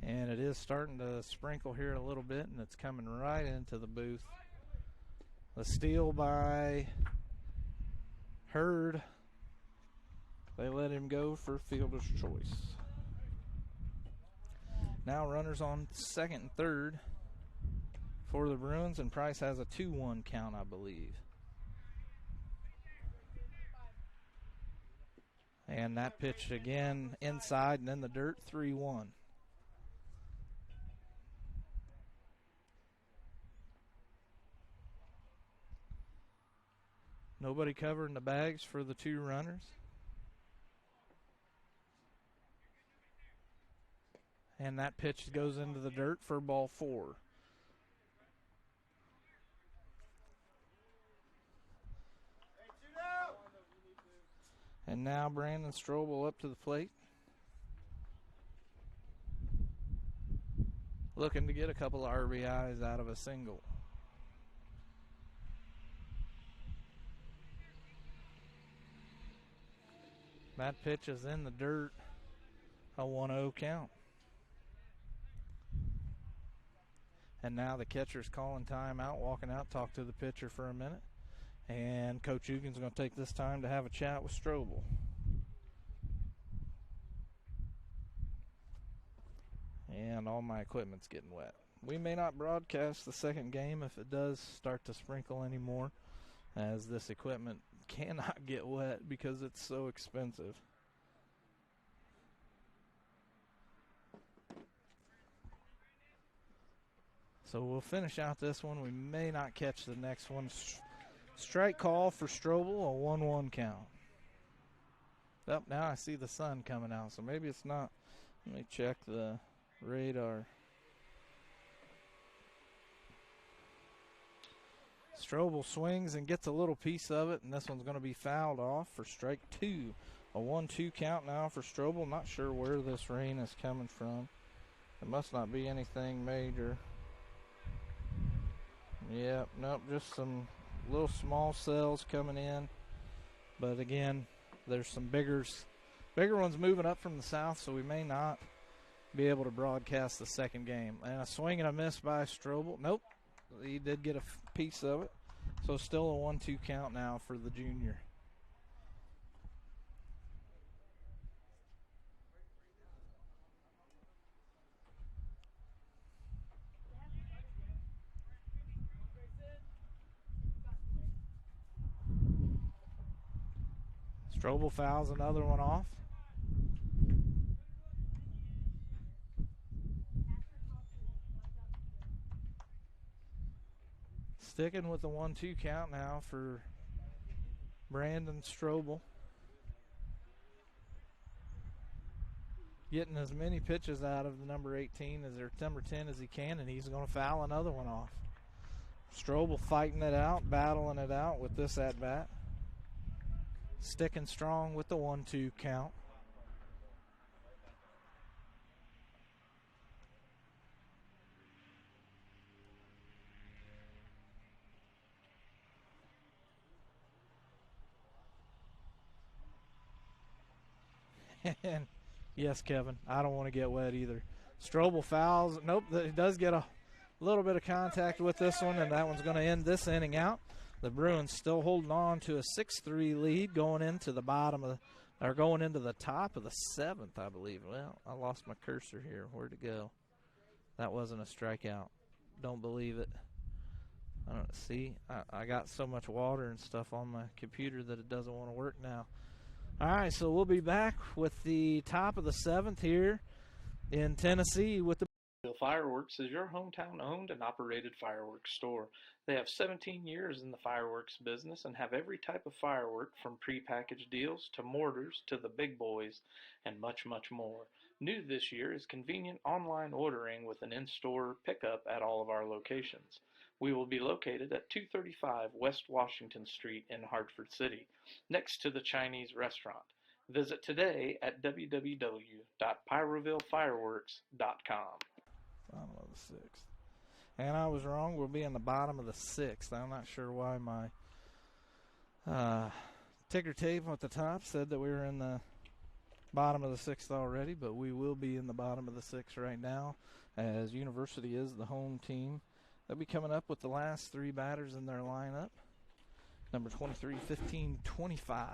And it is starting to sprinkle here a little bit, and it's coming right into the booth. The steal by Hurd. They let him go for fielder's choice. Now runners on second and third for the Bruins, and Price has a 2-1 count, I believe. And that pitch again inside and in the dirt, 3-1. Nobody covering the bags for the two runners. And that pitch goes into the dirt for ball 4. And now Brandon Strobel up to the plate. Looking to get a couple of RBIs out of a single. That pitch is in the dirt, a 1-0 count. And now the catcher's calling timeout, walking out, talk to the pitcher for a minute. And Coach Hugin's going to take this time to have a chat with Strobel. And all my equipment's getting wet. We may not broadcast the second game if it does start to sprinkle anymore, as this equipment cannot get wet because it's so expensive. So we'll finish out this one. We may not catch the next one. Strike call for Strobel, a 1-1 count. Up now I see the sun coming out, so maybe it's not. Let me check the radar. Strobel swings and gets a little piece of it, and this one's going to be fouled off for strike 2. A 1-2 count now for Strobel. Not sure where this rain is coming from. It must not be anything major. Yep, nope, just some little small cells coming in. But again, there's some bigger ones moving up from the south, so we may not be able to broadcast the second game. And a swing and a miss by Strobel. Nope, he did get a piece of it. So still a 1-2 count now for the junior. Strobel fouls another one off. Sticking with the 1-2 count now for Brandon Strobel. Getting as many pitches out of the number 18 as their number 10 as he can, and he's going to foul another one off. Strobel fighting it out, battling it out with this at-bat. Sticking strong with the 1-2 count. And yes, Kevin, I don't want to get wet either. Strobel fouls. Nope, he does get a little bit of contact with this one, and that one's going to end this inning out. The Bruins still holding on to a 6-3 lead going into the going into the top of the 7th, I believe. Well, I lost my cursor here. Where'd it go? That wasn't a strikeout. Don't believe it. I don't see. I got so much water and stuff on my computer that it doesn't want to work now. All right, so we'll be back with the top of the 7th here in Tennessee with the Fireworks is your hometown owned and operated fireworks store. They have 17 years in the fireworks business and have every type of firework from prepackaged deals to mortars to the big boys and much, much more. New this year is convenient online ordering with an in-store pickup at all of our locations. We will be located at 235 West Washington Street in Hartford City, next to the Chinese restaurant. Visit today at www.pyrovillefireworks.com. bottom of the 6th. And I was wrong. We'll be in the bottom of the 6th. I'm not sure why my ticker tape at the top said that we were in the bottom of the 6th already, but we will be in the bottom of the 6th right now, as University is the home team. They'll be coming up with the last 3 batters in their lineup. Number 23, 15, 25.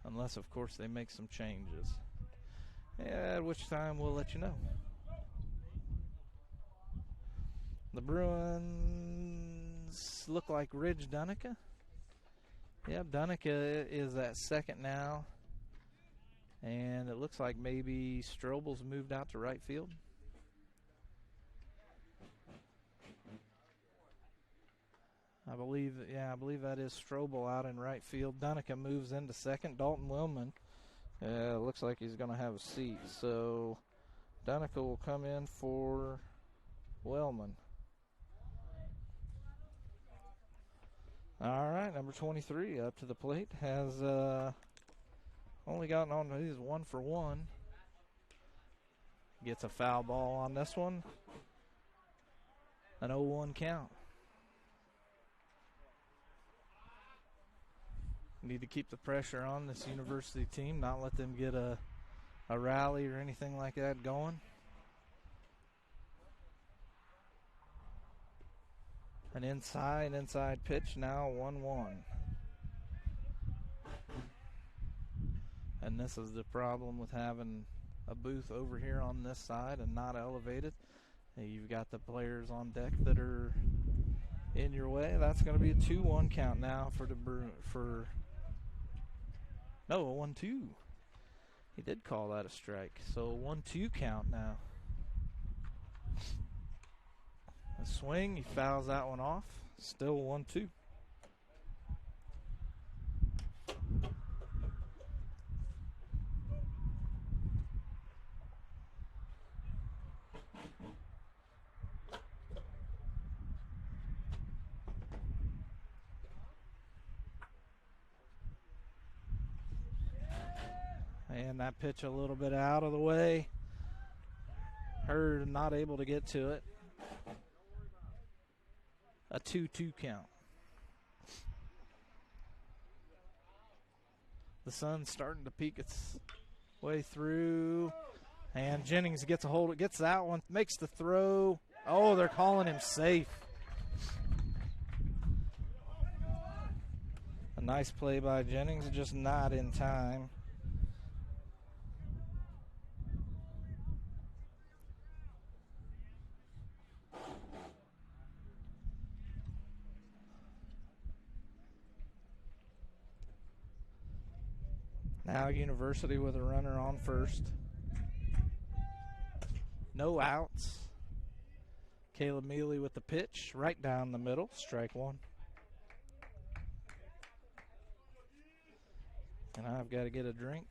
Unless, of course, they make some changes. At which time we'll let you know. The Bruins look like Ridge Dunica. Yep, Dunica is at second now. And it looks like maybe Strobel's moved out to right field. I believe that is Strobel out in right field. Dunica moves into second. Dalton Willman looks like he's going to have a seat. So Dunica will come in for Wellman. All right, number 23 up to the plate. Has only gotten on, he's 1 for 1. Gets a foul ball on this one. An 0-1 count. Need to keep the pressure on this University team, not let them get a rally or anything like that going. An inside pitch now, 1-1. And this is the problem with having a booth over here on this side and not elevated. You've got the players on deck that are in your way. That's going to be a 2-1 count now for a 1-2. He did call that a strike. So a 1-2 count now. A swing, he fouls that one off. Still 1-2. And that pitch a little bit out of the way. Hurd not able to get to it. A 2-2 count. The sun's starting to peek its way through. And Jennings gets a hold of it, gets that one, makes the throw. Oh, they're calling him safe. A nice play by Jennings, just not in time. Now University with a runner on first. No outs. Caleb Mealy with the pitch right down the middle. Strike 1. And I've got to get a drink.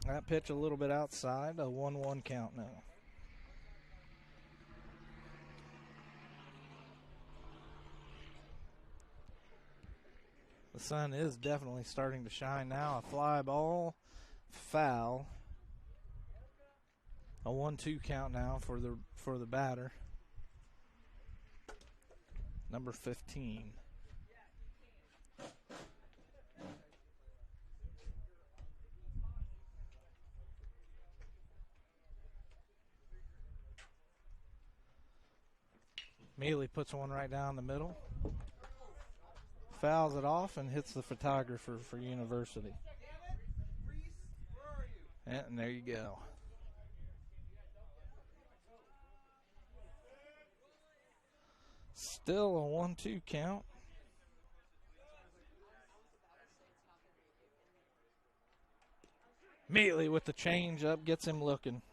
That pitch a little bit outside. A 1-1 count now. The sun is definitely starting to shine now. A fly ball, foul. A 1-2 count now for the batter. Number 15. Mealy puts one right down the middle. Fouls it off and hits the photographer for University. And there you go. Still a 1-2 count. Mealy with the change up gets him looking.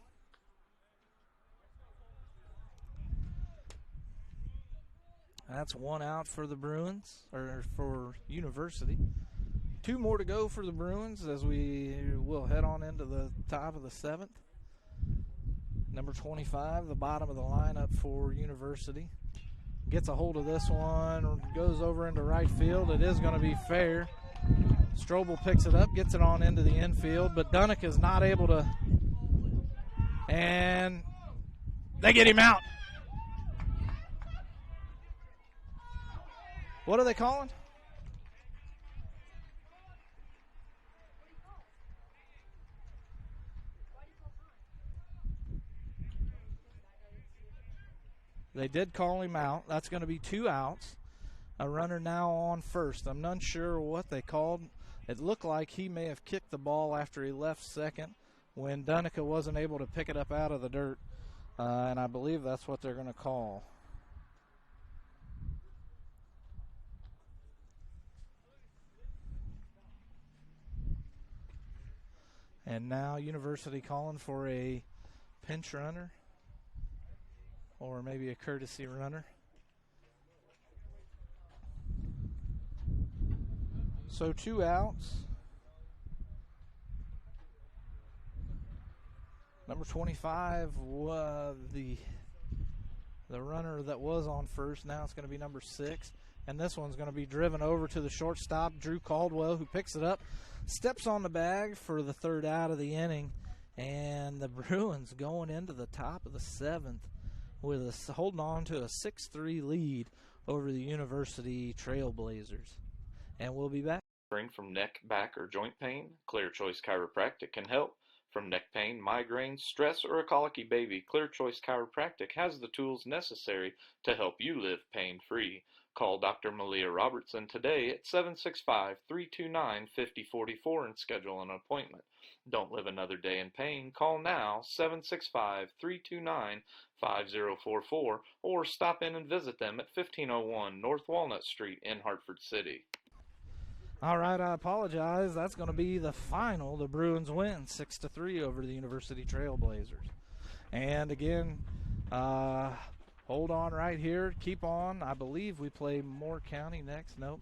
That's 1 out for the Bruins, or for University. 2 more to go for the Bruins as we will head on into the top of the 7th. Number 25, the bottom of the lineup for University. Gets a hold of this one, goes over into right field. It is going to be fair. Strobel picks it up, gets it on into the infield, but Dunick is not able to. And they get him out. What are they calling? They did call him out. That's going to be 2 outs. A runner now on first. I'm not sure what they called. It looked like he may have kicked the ball after he left second when Dunica wasn't able to pick it up out of the dirt. And I believe that's what they're going to call. And now University calling for a pinch runner or maybe a courtesy runner. So 2 outs. Number 25, the runner that was on first. Now it's going to be number 6. And this one's going to be driven over to the shortstop, Drew Caldwell, who picks it up, steps on the bag for the 3rd out of the inning. And the Bruins going into the top of the 7th with holding on to a 6-3 lead over the University Trailblazers. And we'll be back. Suffering from neck, back, or joint pain? Clear Choice Chiropractic can help. From neck pain, migraine, stress, or a colicky baby, Clear Choice Chiropractic has the tools necessary to help you live pain-free. Call Dr. Malia Robertson today at 765-329-5044 and schedule an appointment. Don't live another day in pain. Call now, 765-329-5044, or stop in and visit them at 1501 North Walnut Street in Hartford City. All right, I apologize. That's going to be the final. The Bruins win 6-3 over the University Trailblazers. And again, hold on right here. Keep on. I believe we play Moore County next. Nope.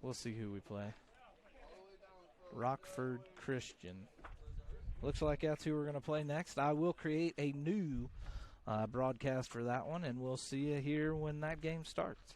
We'll see who we play. Rockford Christian. Looks like that's who we're going to play next. I will create a new broadcast for that one, and we'll see you here when that game starts.